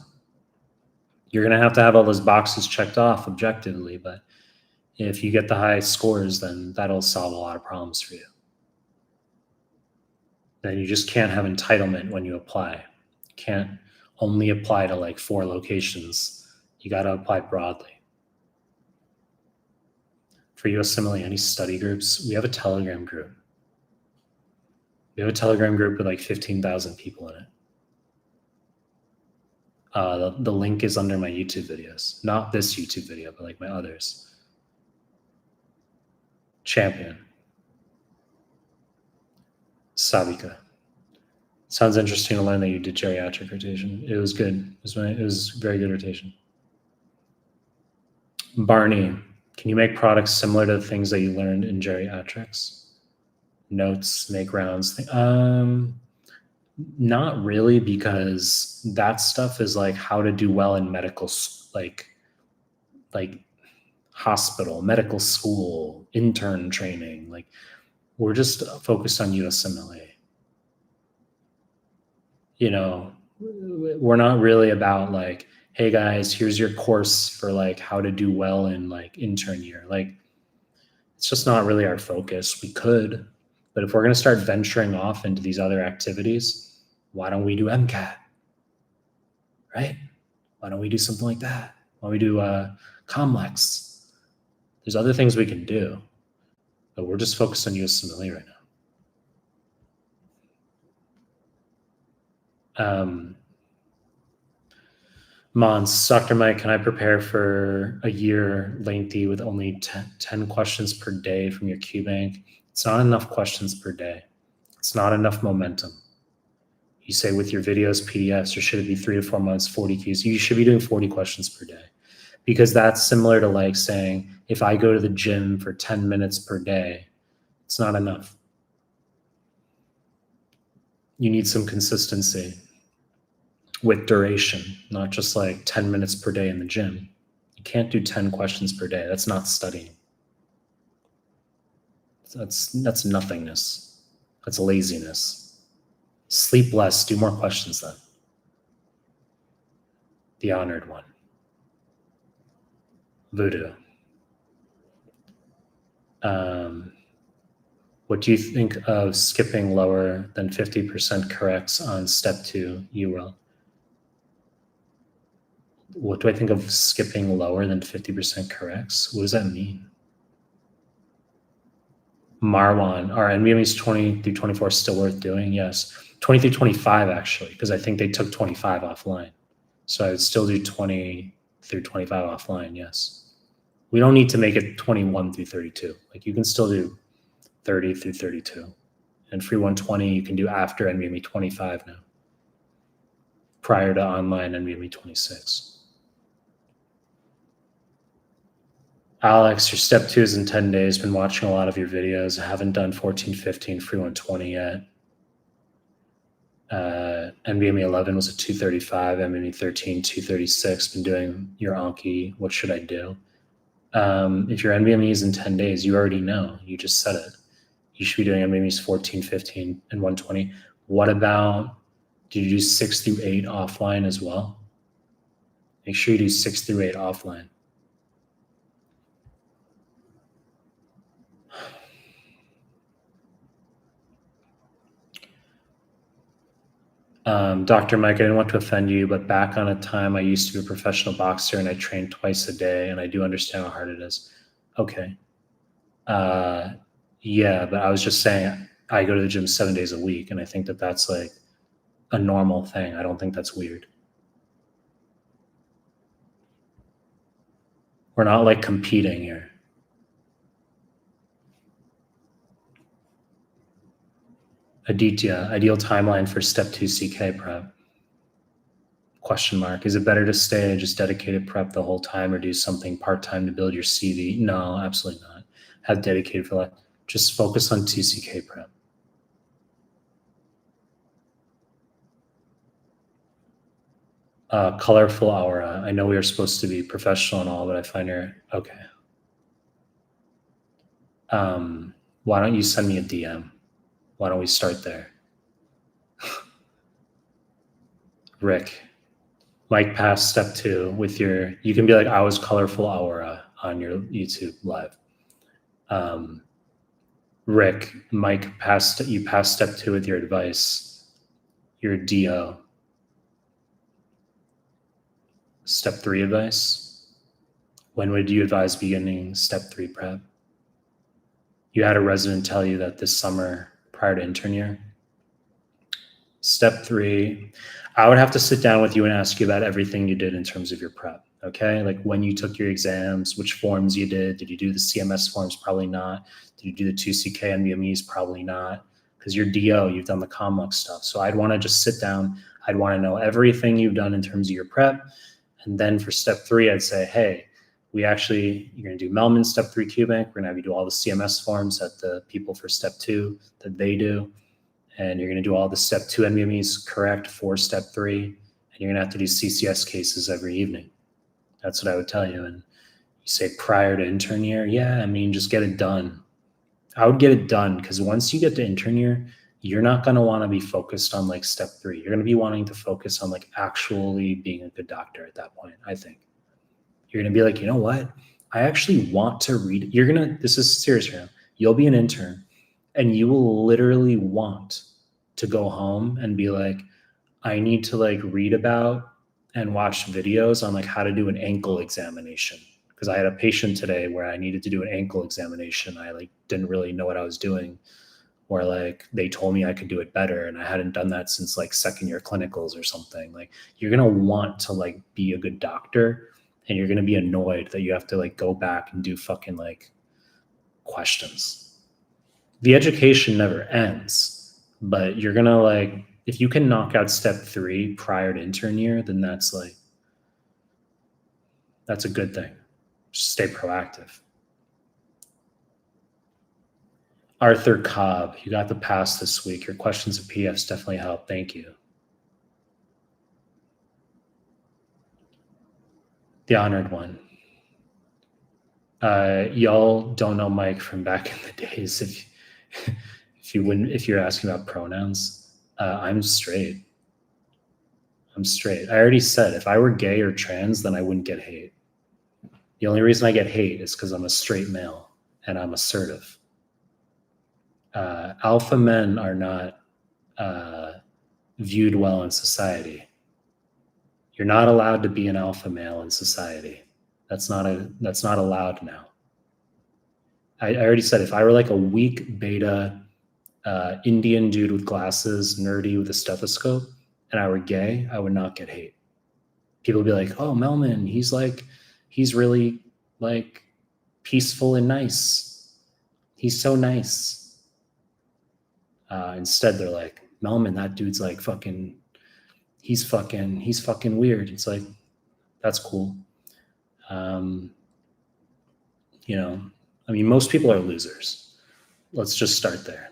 you're going to have all those boxes checked off objectively, but if you get the high scores, then that'll solve a lot of problems for you. Then you just can't have entitlement when you apply. You can't only apply to like 4 locations. You got to apply broadly. For USMLE, any study groups? We have a Telegram group. We have a Telegram group with like 15,000 people in it. The link is under my YouTube videos. Not this YouTube video, but like my others. Champion. Sabika. Sounds interesting to learn that you did geriatric rotation. It was good. It was very good rotation. Barney, can you make products similar to the things that you learned in geriatrics? Notes, make rounds. Not really, because that stuff is like how to do well in medical, like hospital, medical school, intern training. Like, we're just focused on USMLE. We're not really about like, hey guys, here's your course for like how to do well in like intern year. Like, it's just not really our focus. We could, but if we're going to start venturing off into these other activities, why don't we do MCAT? Right? Why don't we do something like that? Why don't we do Comlex? There's other things we can do, but we're just focused on USMLE right now. Mons, Dr. Mike, can I prepare for a year lengthy with only 10 questions per day from your QBank? It's not enough questions per day. It's not enough momentum. You say with your videos, PDFs, or should it be 3 to 4 months, 40 Qs? You should be doing 40 questions per day, because that's similar to like saying, if I go to the gym for 10 minutes per day, it's not enough. You need some consistency with duration, not just like 10 minutes per day in the gym. You can't do 10 questions per day. That's not studying. That's nothingness. That's laziness. Sleep less, do more questions then. The honored one. Voodoo. What do you think of skipping lower than 50% corrects on step 2 URL? What do I think of skipping lower than 50% corrects? What does that mean? Marwan, are NBMEs 20 through 24 still worth doing? Yes. 20 through 25, actually, because I think they took 25 offline. So I would still do 20 through 25 offline, yes. We don't need to make it 21 through 32. Like, you can still do 30 through 32. And free 120 you can do after NBME 25 now, prior to online NBME 26. Alex, your step 2 is in 10 days. Been watching a lot of your videos. I haven't done 14, 15, free 120 yet. NBME 11 was a 235, NBME 13, 236. Been doing your Anki. What should I do? If your NBME is in 10 days, you already know. You just said it. You should be doing NBMEs 14, 15, and 120. What about, did you do 6 through 8 offline as well? Make sure you do 6 through 8 offline. Dr. Mike, I didn't want to offend you, but back on a time I used to be a professional boxer and I trained twice a day, and I do understand how hard it is. Okay. Yeah, but I was just saying I go to the gym 7 days a week, and I think that that's like a normal thing. I don't think that's weird. We're not like competing here. Aditya, ideal timeline for step 2 CK prep? Question mark. Is it better to stay just dedicated prep the whole time, or do something part-time to build your CV? No, absolutely not. Have dedicated for that. Just focus on 2CK prep. Colorful aura. I know we are supposed to be professional and all, but I find her okay. Why don't you send me a DM? Why don't we start there? Rick, Mike passed step 2 with your, you can be like, I was colorful aura on your YouTube live. Rick, Mike passed, you passed step 2 with your advice. Your DO. Step 3 advice. When would you advise beginning step 3 prep? You had a resident tell you that this summer prior to intern year. Step 3, I would have to sit down with you and ask you about everything you did in terms of your prep. Okay. Like when you took your exams, which forms you did. Did you do the CMS forms? Probably not. Did you do the 2CK NBMEs? Probably not. Because you're DO, you've done the ComLux stuff. So I'd want to just sit down. I'd want to know everything you've done in terms of your prep. And then for step 3, I'd say, hey, you're going to do Mehlman step 3 QBank. We're going to have you do all the CMS forms that the people for step 2 that they do. And you're going to do all the step 2 NBMEs correct for step 3. And you're going to have to do CCS cases every evening. That's what I would tell you. And you say prior to intern year, yeah, I mean, just get it done. I would get it done, because once you get to intern year, you're not going to want to be focused on like step 3. You're going to be wanting to focus on like actually being a good doctor at that point, I think. You're going to be like, you know what? I actually want to read. This is serious right now. You'll be an intern and you will literally want to go home and be like, I need to like read about and watch videos on like how to do an ankle examination. Because I had a patient today where I needed to do an ankle examination. I like didn't really know what I was doing, or like they told me I could do it better, and I hadn't done that since like second year clinicals or something. Like you're gonna want to like be a good doctor, and you're gonna be annoyed that you have to like go back and do fucking like questions. The education never ends, but you're gonna like, if you can knock out step 3 prior to intern year, then that's a good thing. Just stay proactive. Arthur Cobb, you got the pass this week. Your questions and PDFs definitely help. Thank you. The honored one. Y'all don't know Mike from back in the days. If you're asking about pronouns, I'm straight. I'm straight. I already said if I were gay or trans, then I wouldn't get hate. The only reason I get hate is because I'm a straight male and I'm assertive. Alpha men are not viewed well in society. You're not allowed to be an alpha male in society. That's not allowed now. I already said if I were like a weak beta Indian dude with glasses, nerdy with a stethoscope, and I were gay, I would not get hate. People would be like, "Oh, Mehlman, he's really like peaceful and nice. He's so nice." Instead, they're like, "Mehlman, that dude's like fucking. He's fucking weird." It's like, that's cool. I mean, most people are losers. Let's just start there.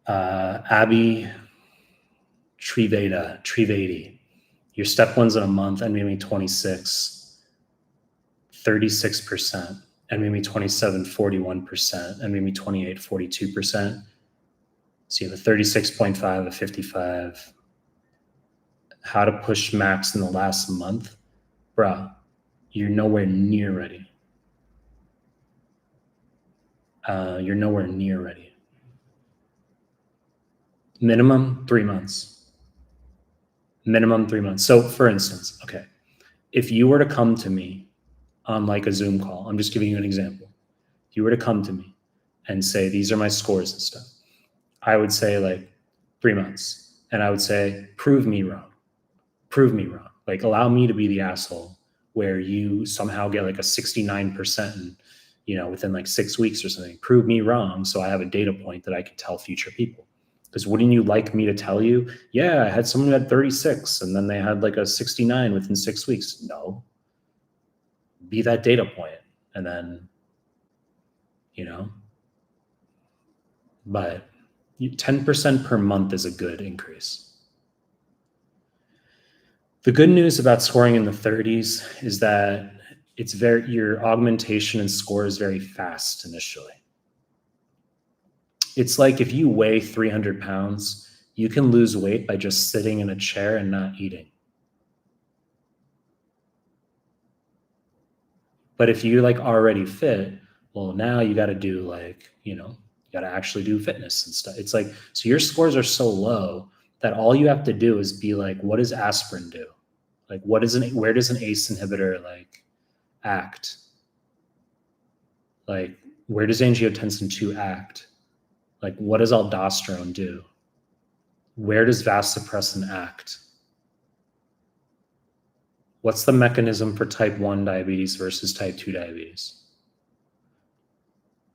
Abby Trivedi. Your step 1's in a month, NBME 26, 36%, NBME 27, 41%, NBME 28, 42%. So you have a 36.5, a 55. How to push max in the last month? Bruh, you're nowhere near ready. You're nowhere near ready. Minimum 3 months. Minimum 3 months. So for instance, okay, if you were to come to me on like a Zoom call, I'm just giving you an example. If you were to come to me and say, these are my scores and stuff, I would say like 3 months. And I would say, prove me wrong. Prove me wrong. Like allow me to be the asshole where you somehow get like a 69% and, within like 6 weeks or something. Prove me wrong so I have a data point that I can tell future people. Because wouldn't you like me to tell you, yeah, I had someone who had 36 and then they had like a 69 within 6 weeks? No. Be that data point. And then, but 10% per month is a good increase. The good news about scoring in the 30s is that your augmentation and score is very fast initially. It's like if you weigh 300 pounds, you can lose weight by just sitting in a chair and not eating. But if you like already fit, well, now you got to do like, you got to actually do fitness and stuff. It's like, so your scores are so low that all you have to do is be like, what does aspirin do? Like, where does an ACE inhibitor like act? Like, where does angiotensin 2 act? Like, what does aldosterone do? Where does vasopressin act? What's the mechanism for type 1 diabetes versus type 2 diabetes?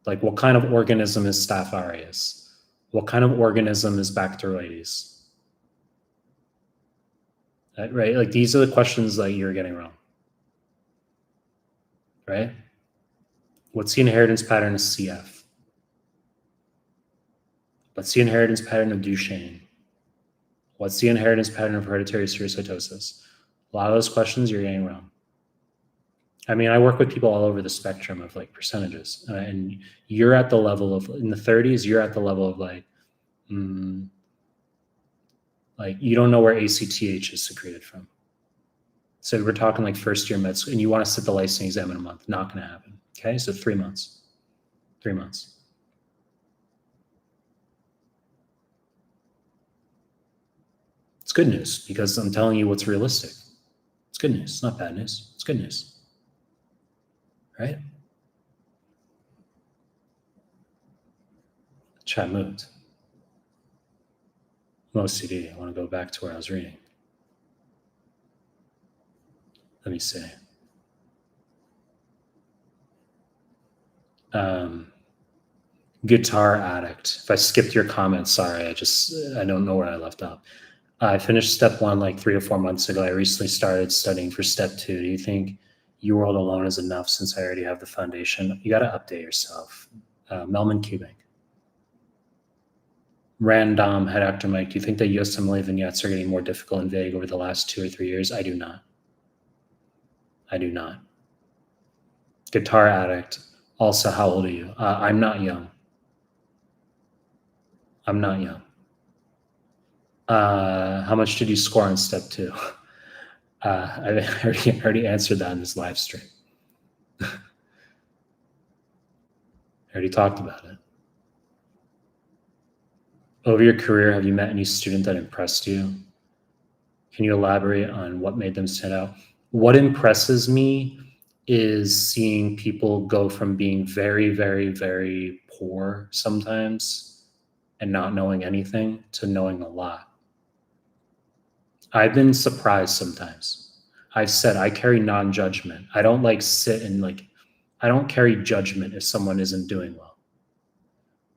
Like, what kind of organism is Staph aureus? What kind of organism is Bacteroides? Right? Like, these are the questions that you're getting wrong. Right? What's the inheritance pattern of CF? What's the inheritance pattern of Duchenne? What's the inheritance pattern of hereditary steatosis? A lot of those questions you're getting wrong. I mean, I work with people all over the spectrum of like percentages, and you're at the level of in the 30s. You're at the level of like you don't know where ACTH is secreted from. So we're talking like first year med school, and you want to sit the licensing exam in a month. Not going to happen. Okay, so 3 months. 3 months. It's good news because I'm telling you what's realistic. It's good news. It's not bad news. It's good news. Right? Chat moved. I'm OCD. I want to go back to where I was reading. Let me see. Guitar addict. If I skipped your comments, sorry. I don't know where I left off. I finished step 1 like 3 or 4 months ago. I recently started studying for step 2. Do you think your world alone is enough since I already have the foundation? You got to update yourself. Mehlman QBank. Random head actor Mike. Do you think that USMLE vignettes are getting more difficult and vague over the last 2 or 3 years? I do not. I do not. Guitar addict. Also, how old are you? I'm not young. I'm not young. How much did you score on step 2? I already answered that in this live stream. I already talked about it. Over your career, have you met any student that impressed you? Can you elaborate on what made them stand out? What impresses me is seeing people go from being very, very, very poor sometimes and not knowing anything to knowing a lot. I've been surprised sometimes. I've said I carry non-judgment. I don't like sit and I don't carry judgment if someone isn't doing well.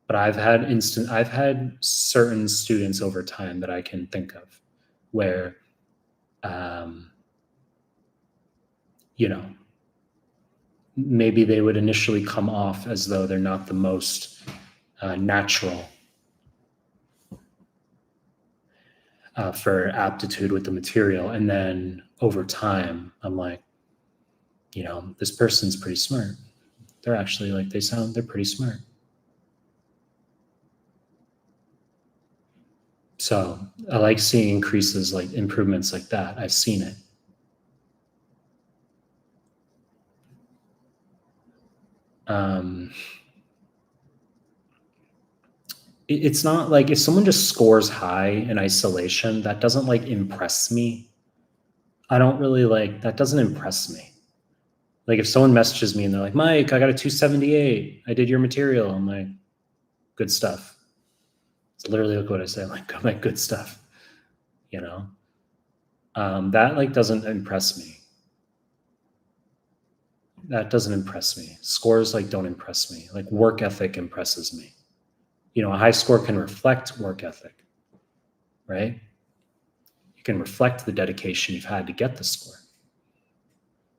But I've had certain students over time that I can think of where, maybe they would initially come off as though they're not the most natural for aptitude with the material. And then over time, I'm like, this person's pretty smart. They're actually they're pretty smart. So I like seeing increases, like improvements like that. I've seen it. it's not like if someone just scores high in isolation, that doesn't like impress me. I don't really like, that doesn't impress me. Like if someone messages me and they're like, Mike, I got a 278. I did your material. I'm like, good stuff. It's literally like what I say. I'm like, good stuff. You know, that like doesn't impress me. That doesn't impress me. Scores like don't impress me. Like work ethic impresses me. You know, a high score can reflect work ethic, right? You can reflect the dedication you've had to get the score.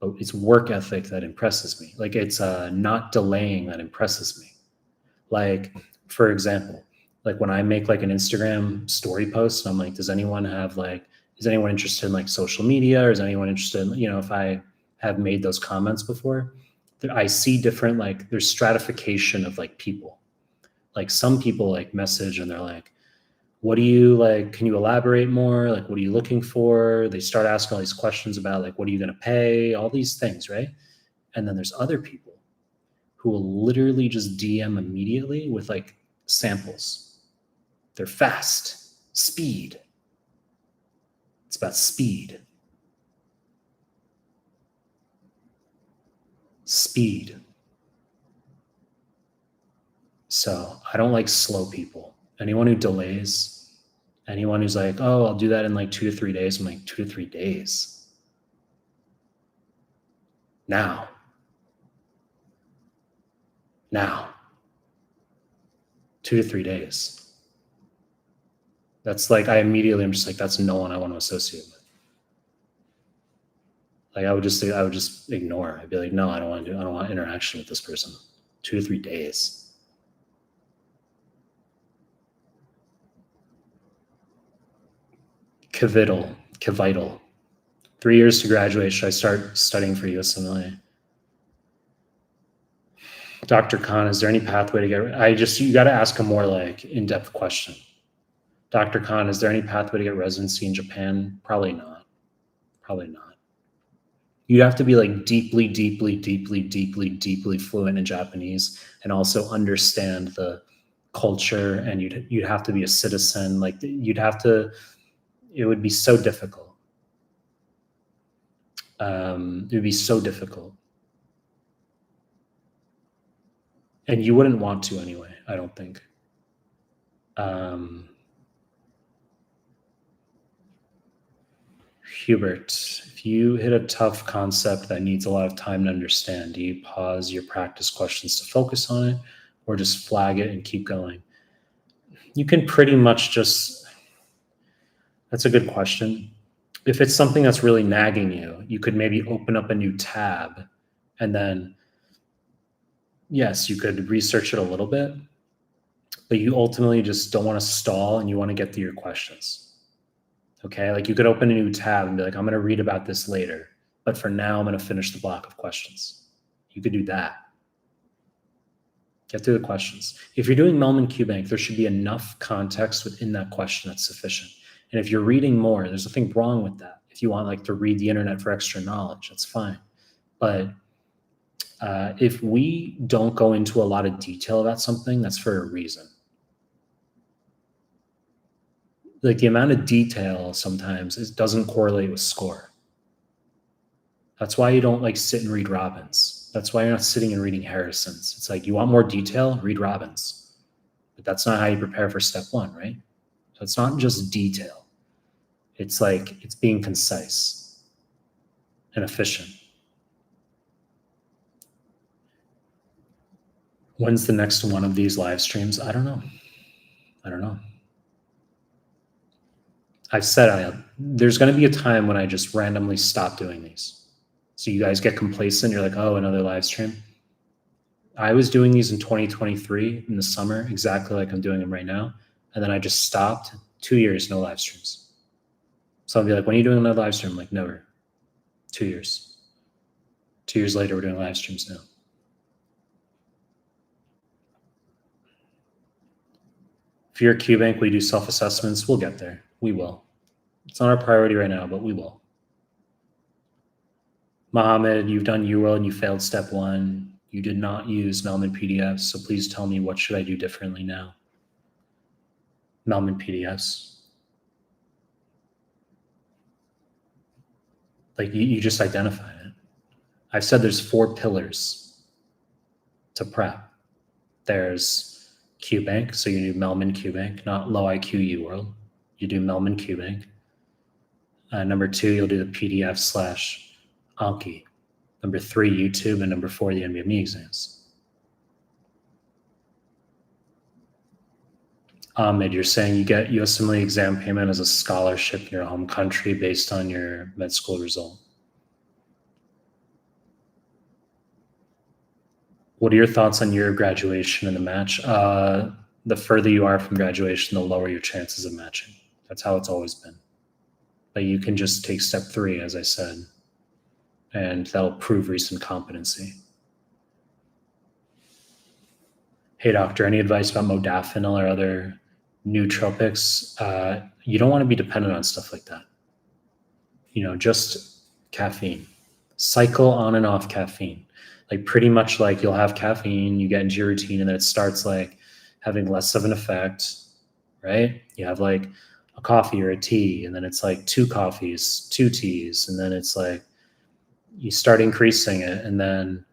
But it's work ethic that impresses me. Like it's not delaying that impresses me. Like, for example, like when I make like an Instagram story post, I'm like, is anyone interested in like social media, or is anyone interested in, you know, if I have made those comments before, I see different, like there's stratification of like people. Like some people like message and they're like, what do you like? Can you elaborate more? Like, what are you looking for? They start asking all these questions about like, what are you going to pay? All these things, right? And then there's other people who will literally just DM immediately with like samples. They're fast, speed. It's about speed. Speed. So I don't like slow people. Anyone who delays, anyone who's like, oh, I'll do that in like 2 to 3 days. I'm like, 2 to 3 days. Now. 2 to 3 days. That's like, I'm just like, that's no one I want to associate with. Like I would just ignore. I'd be like, no, I don't want interaction with this person. 2 to 3 days. Cavital. 3 years to graduate. Should I start studying for USMLE? Dr. Khan, is there any pathway to get, you got to ask a more like in-depth question. Dr. Khan, is there any pathway to get residency in Japan? Probably not. You'd have to be like deeply fluent in Japanese and also understand the culture, and you'd have to be a citizen. Like it would be so difficult. It would be so difficult. And you wouldn't want to anyway, I don't think. Hubert, if you hit a tough concept that needs a lot of time to understand, do you pause your practice questions to focus on it, or just flag it and keep going? You can pretty much that's a good question. If it's something that's really nagging you, you could maybe open up a new tab, and then, yes, you could research it a little bit, but you ultimately just don't want to stall and you want to get through your questions. Okay, like you could open a new tab and be like, I'm going to read about this later, but for now, I'm going to finish the block of questions. You could do that. Get through the questions. If you're doing Mehlman QBank, there should be enough context within that question that's sufficient. And if you're reading more, there's nothing wrong with that. If you want like to read the internet for extra knowledge, that's fine. But if we don't go into a lot of detail about something, that's for a reason. Like the amount of detail sometimes doesn't correlate with score. That's why you don't like sit and read Robbins. That's why you're not sitting and reading Harrison's. It's like, you want more detail, read Robbins. But that's not how you prepare for step 1, right? So it's not just detail. It's like, it's being concise and efficient. When's the next one of these live streams? I don't know. I've said there's going to be a time when I just randomly stop doing these. So you guys get complacent. You're like, oh, another live stream. I was doing these in 2023 in the summer, exactly like I'm doing them right now. And then I just stopped. 2 years, no live streams. So I'll be like, when are you doing another live stream? I'm like, never. 2 years. 2 years later, we're doing live streams now. If you're a QBank, we do self-assessments. We'll get there. We will. It's not our priority right now, but we will. Mohammed, you've done UWorld and you failed step 1. You did not use Mehlman PDFs, so please tell me, what should I do differently now? Mehlman PDFs. Like you just identify it. I've said there's 4 pillars to prep. There's QBank, so you do Mehlman QBank, not low IQ UWorld. You do Mehlman QBank. Number 2, you'll do the PDF/Anki. Number 3, YouTube, and number 4, the NBME exams. Ahmed, you're saying you get USMLE exam payment as a scholarship in your home country based on your med school result. What are your thoughts on your graduation and the match? The further you are from graduation, the lower your chances of matching. That's how it's always been. But you can just take step 3, as I said, and that'll prove recent competency. Hey, doctor, any advice about modafinil or other nootropics? You don't want to be dependent on stuff like that. Just caffeine. Cycle on and off caffeine. Like pretty much like you'll have caffeine, you get into your routine, and then it starts like having less of an effect, right? You have like a coffee or a tea, and then it's like 2 coffees, 2 teas, and then it's like you start increasing it, and then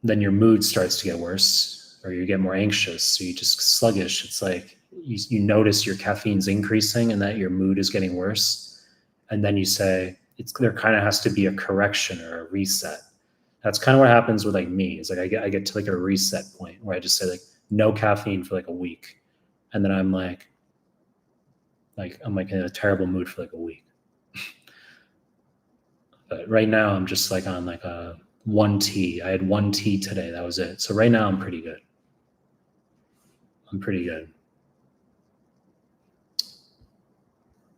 your mood starts to get worse, or you get more anxious, so you just sluggish. It's like you notice your caffeine's increasing and that your mood is getting worse, and then you say there kind of has to be a correction or a reset. That's kind of what happens with like me. Is like I get to like a reset point where I just say like no caffeine for like a week, and then I'm like in a terrible mood for like a week. But right now I'm just like on like a 1 tea. I had 1 tea today. That was it. So right now I'm pretty good.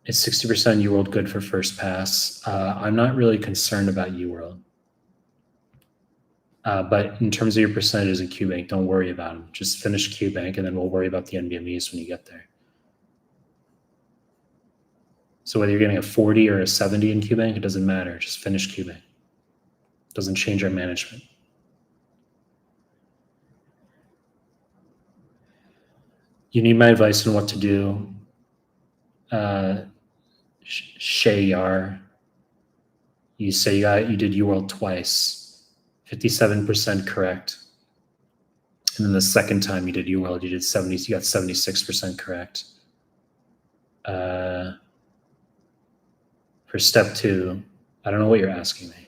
Is 60% UWorld good for first pass? I'm not really concerned about UWorld. But in terms of your percentages in QBank, don't worry about them. Just finish QBank, and then we'll worry about the NBMEs when you get there. So whether you're getting a 40 or a 70 in QBank, it doesn't matter. Just finish QBank. It doesn't change our management. You need my advice on what to do. Shayar, you say you did UWorld twice, 57% correct. And then the second time you did UWorld, you got 76% correct. For step 2, I don't know what you're asking me.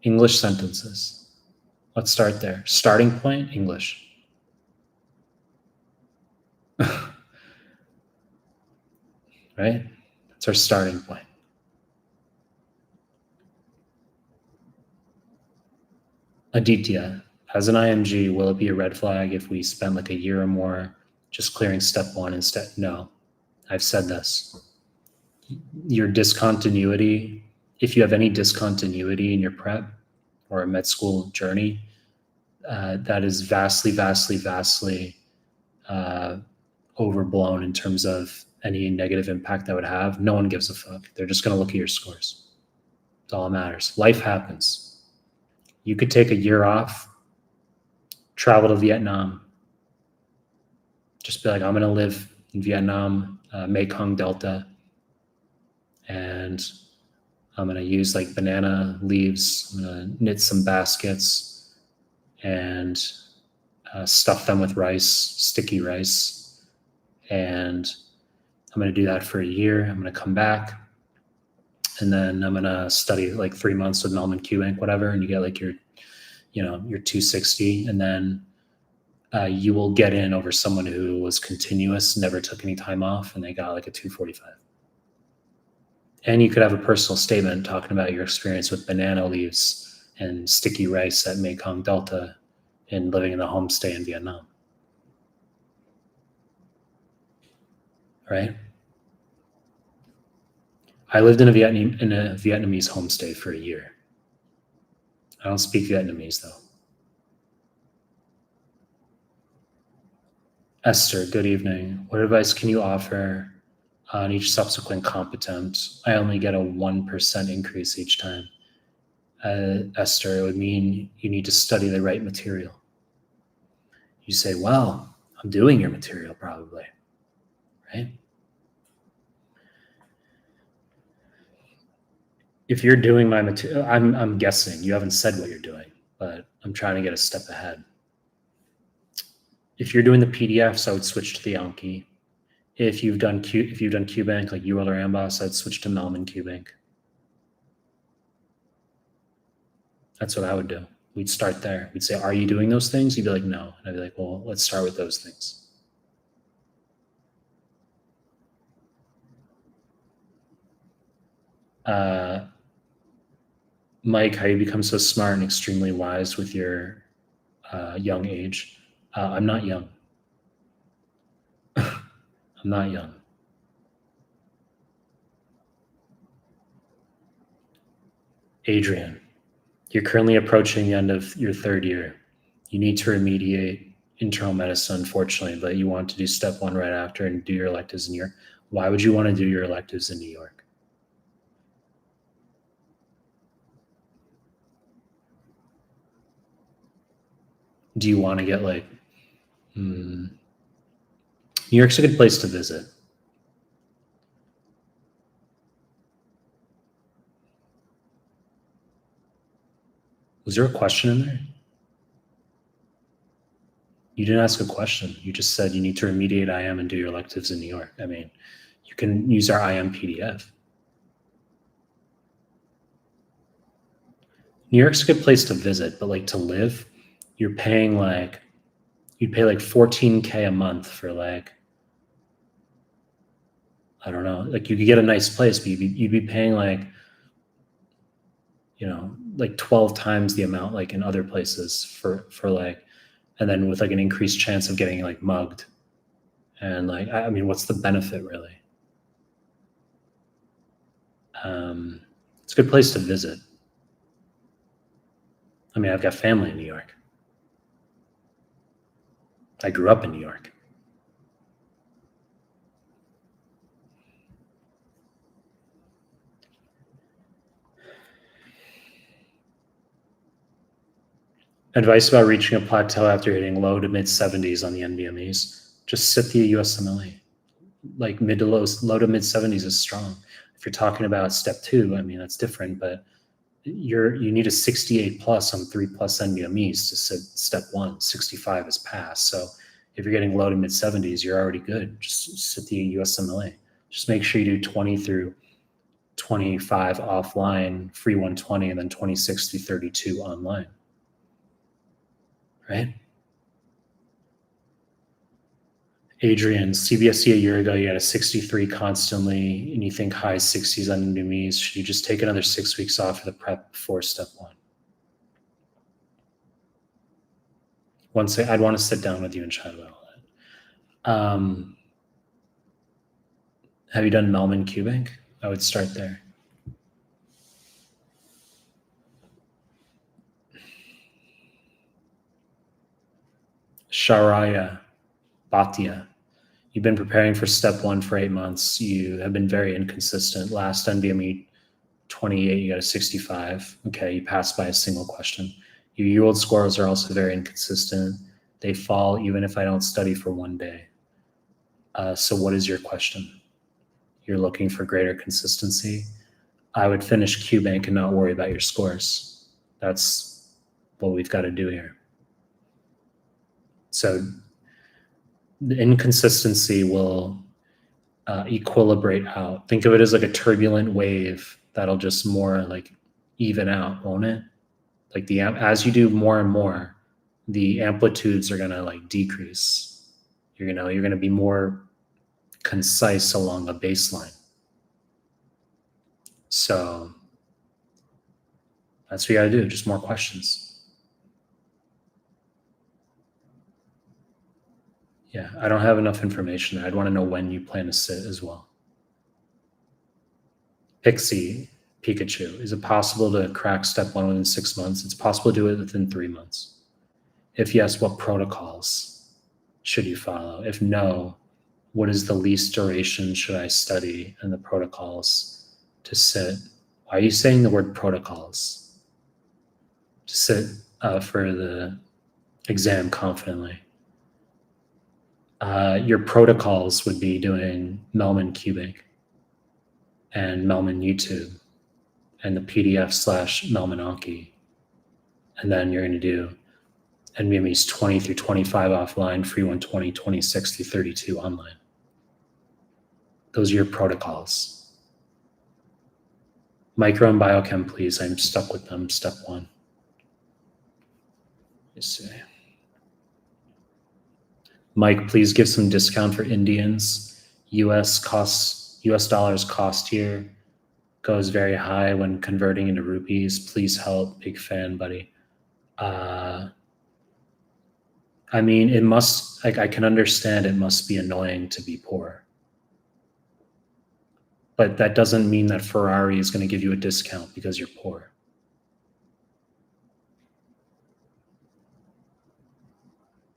English sentences. Let's start there. Starting point, English. Right? That's our starting point. Aditya, as an IMG, will it be a red flag if we spend like a year or more just clearing step 1 instead? No, I've said this. Your discontinuity, if you have any discontinuity in your prep or a med school journey, that is vastly overblown in terms of any negative impact that would have. No one gives a fuck. They're just going to look at your scores. That's all that matters. Life happens. You could take a year off, travel to Vietnam. Just be like, I'm going to live in Vietnam, Mekong Delta, and I'm going to use like banana leaves. I'm going to knit some baskets and stuff them with rice, sticky rice. And I'm going to do that for a year. I'm going to come back, and then I'm going to study like 3 months with Mehlman QBank, whatever. And you get like your 260. And then you will get in over someone who was continuous, never took any time off, and they got like a 245. And you could have a personal statement talking about your experience with banana leaves and sticky rice at Mekong Delta and living in the homestay in Vietnam. Right? I lived in a Vietnamese homestay for a year. I don't speak Vietnamese though. Esther, good evening. What advice can you offer on each subsequent comp attempt? I only get a 1% increase each time. Esther, it would mean you need to study the right material. You say, well, I'm doing your material probably, right? If you're doing my material, I'm guessing you haven't said what you're doing, but I'm trying to get a step ahead. If you're doing the PDFs, I would switch to the Anki. If you've done QBank like UL or Amboss, I'd switch to Mehlman QBank. That's what I would do. We'd start there. We'd say, "Are you doing those things?" You'd be like, "No," and I'd be like, "Well, let's start with those things." Mike, how you become so smart and extremely wise with your young age? I'm not young. I'm not young. Adrian, you're currently approaching the end of your third year. You need to remediate internal medicine, unfortunately, but you want to do step one right after and do your electives in New York. Why would you want to do your electives in New York? Do you want to get like, New York's a good place to visit. Was there a question in there? You didn't ask a question. You just said you need to remediate IM and do your electives in New York. I mean, you can use our IM PDF. New York's a good place to visit, but like to live, you'd pay like $14K a month for like, I don't know, like you could get a nice place, but you'd be paying like, like 12 times the amount like in other places for like, and then with like an increased chance of getting like mugged. And like, I mean, what's the benefit really? It's a good place to visit. I mean, I've got family in New York. I grew up in New York. Advice about reaching a plateau after hitting low to mid 70s on the NBMEs. Just sit the USMLE. Like low to mid 70s is strong. If you're talking about step two, I mean, that's different, but you need a 68 plus on 3+ NBMEs to sit step one. 65 is passed. So if you're getting low to mid 70s, you're already good. Just sit the USMLE. Just make sure you do 20 through 25 offline, free 120, and then 26 through 32 online. Right? Adrian, CBSE a year ago, you had a 63 constantly, and you think high 60s on NBMEs. Should you just take another 6 weeks off for the prep before step one? I'd want to sit down with you and chat about all that. Have you done Mehlman QBank? I would start there. Sharaya Bhatia, you've been preparing for step one for 8 months. You have been very inconsistent. Last NBME 28, you got a 65. Okay, you passed by a single question. Your year-old scores are also very inconsistent. They fall even if I don't study for one day. So what is your question? You're looking for greater consistency. I would finish QBank and not worry about your scores. That's what we've got to do here. So the inconsistency will equilibrate out. Think of it as like a turbulent wave that'll just more like even out, won't it? Like as you do more and more, the amplitudes are gonna like decrease. You're gonna be more concise along a baseline. So that's what you gotta do, just more questions. Yeah, I don't have enough information there. I'd want to know when you plan to sit as well. Pixie, Pikachu, is it possible to crack step one within 6 months? It's possible to do it within 3 months. If yes, what protocols should you follow? If no, what is the least duration should I study and the protocols to sit? Why are you saying the word protocols? To sit for the exam confidently. Your protocols would be doing Mehlman QBank and Mehlman YouTube and the PDF/Mehlmanmedical. And then you're going to do NBMEs 20 through 25 offline, free 120, 26 through 32 online. Those are your protocols. Micro and biochem, please. I'm stuck with them. Step 1. Let's see. Mike, please give some discount for Indians. US dollars cost here goes very high when converting into rupees. Please help. Big fan, buddy. I mean, it must, like, I can understand it must be annoying to be poor. But that doesn't mean that Ferrari is going to give you a discount because you're poor.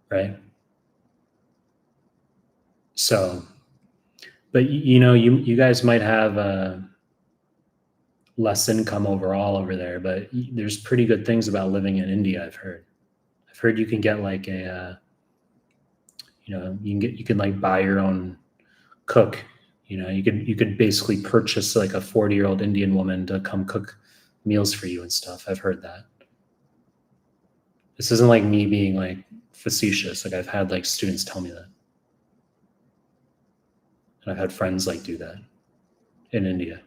Right? So, but you guys might have less income overall over there, but there's pretty good things about living in India, I've heard. I've heard you can get like you can like buy your own cook. You could basically purchase like a 40-year-old Indian woman to come cook meals for you and stuff. I've heard that. This isn't like me being like facetious. Like I've had like students tell me that. And I've had friends like do that in India.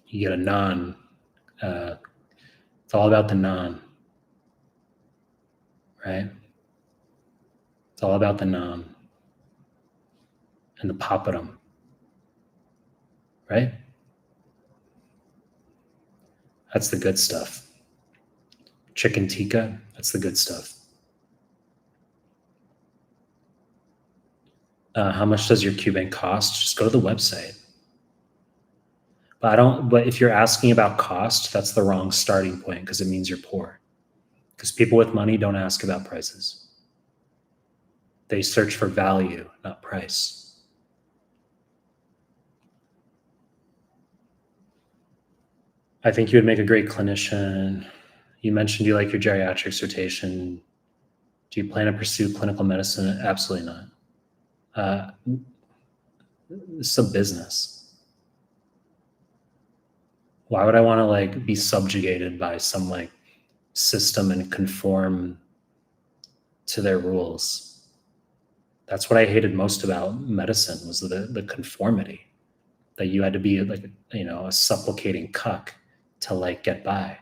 You get a naan. It's all about the naan, right? It's all about the naan and the papadum, right? That's the good stuff. Chicken tikka, that's the good stuff. How much does your QBank cost? Just go to the website. But if you're asking about cost, that's the wrong starting point because it means you're poor. Because people with money don't ask about prices. They search for value, not price. I think you would make a great clinician. You mentioned you like your geriatrics rotation. Do you plan to pursue clinical medicine? Absolutely not. It's a business. Why would I want to like be subjugated by some like system and conform to their rules? That's what I hated most about medicine was the conformity, that you had to be like, a supplicating cuck to like get by.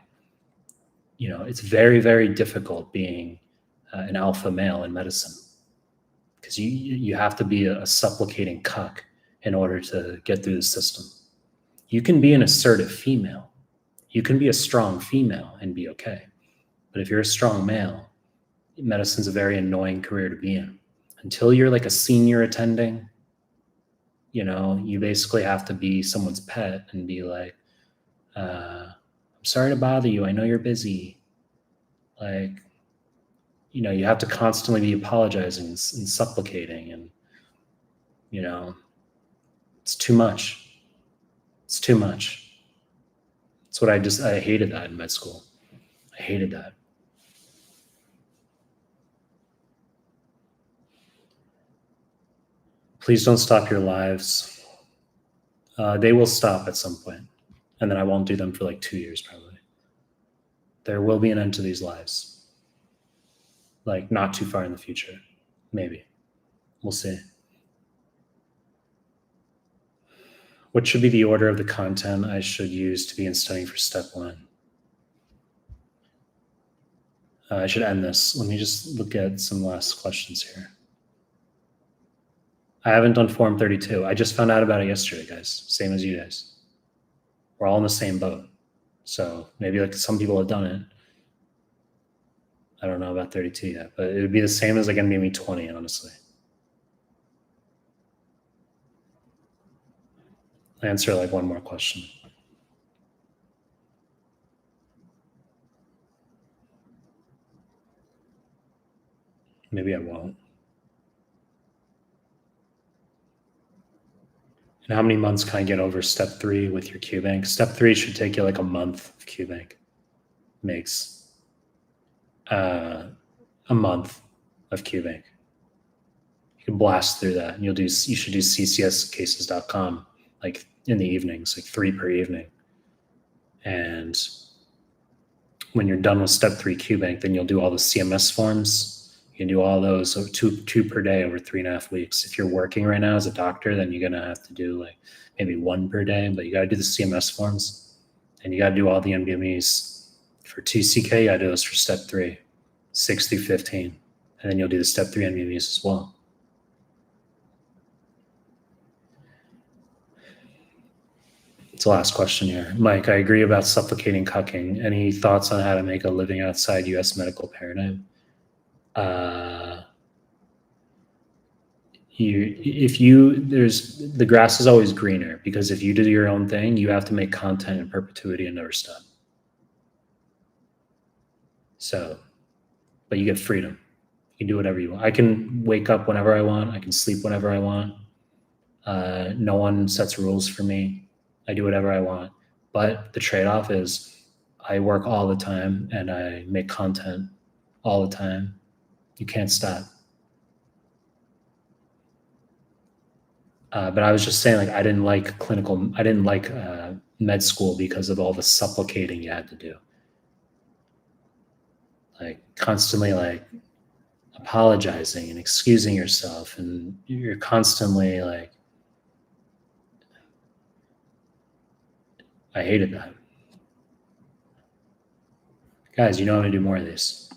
It's very, very difficult being an alpha male in medicine because you have to be a supplicating cuck in order to get through the system. You can be an assertive female. You can be a strong female and be okay. But if you're a strong male, medicine's a very annoying career to be in. Until you're like a senior attending, you basically have to be someone's pet and be like, I'm sorry to bother you. I know you're busy. Like, you have to constantly be apologizing and supplicating and, it's too much. It's too much. That's what I hated that in med school. I hated that. Please don't stop your lives. They will stop at some point, and then I won't do them for like 2 years probably. There will be an end to these lives. Like not too far in the future. Maybe. We'll see. What should be the order of the content I should use to begin studying for step 1? I should end this. Let me just look at some last questions here. I haven't done Form 32. I just found out about it yesterday, guys. Same as you guys. We're all in the same boat. So maybe like some people have done it. I don't know about 32 yet, but it would be the same as like NBME 20, honestly. I'll answer like one more question. Maybe I won't. And how many months can I get over step 3 with your QBank? Step 3 should take you like a month of QBank. Makes a month of QBank. You can blast through that, and you should do ccscases.com like in the evenings, like 3 per evening. And when you're done with step 3 QBank, then you'll do all the CMS forms. You can do all those, so two per day over 3.5 weeks. If you're working right now as a doctor, then you're gonna have to do like maybe 1 per day, but you gotta do the CMS forms, and you gotta do all the NBMEs. For 2CK, you gotta do those for step 3, 6 through 15, and then you'll do the step 3 NBMEs as well. It's the last question here. Mike, I agree about suffocating cucking. Any thoughts on how to make a living outside US medical paradigm? The grass is always greener, because if you do your own thing, you have to make content in perpetuity and never stop. So, but you get freedom. You can do whatever you want. I can wake up whenever I want. I can sleep whenever I want. No one sets rules for me. I do whatever I want. But the trade-off is I work all the time and I make content all the time. You can't stop. But I was just saying, like, I didn't like med school because of all the supplicating you had to do. Like constantly like apologizing and excusing yourself, and you're constantly like, I hated that. Guys, you know I'm gonna do more of these.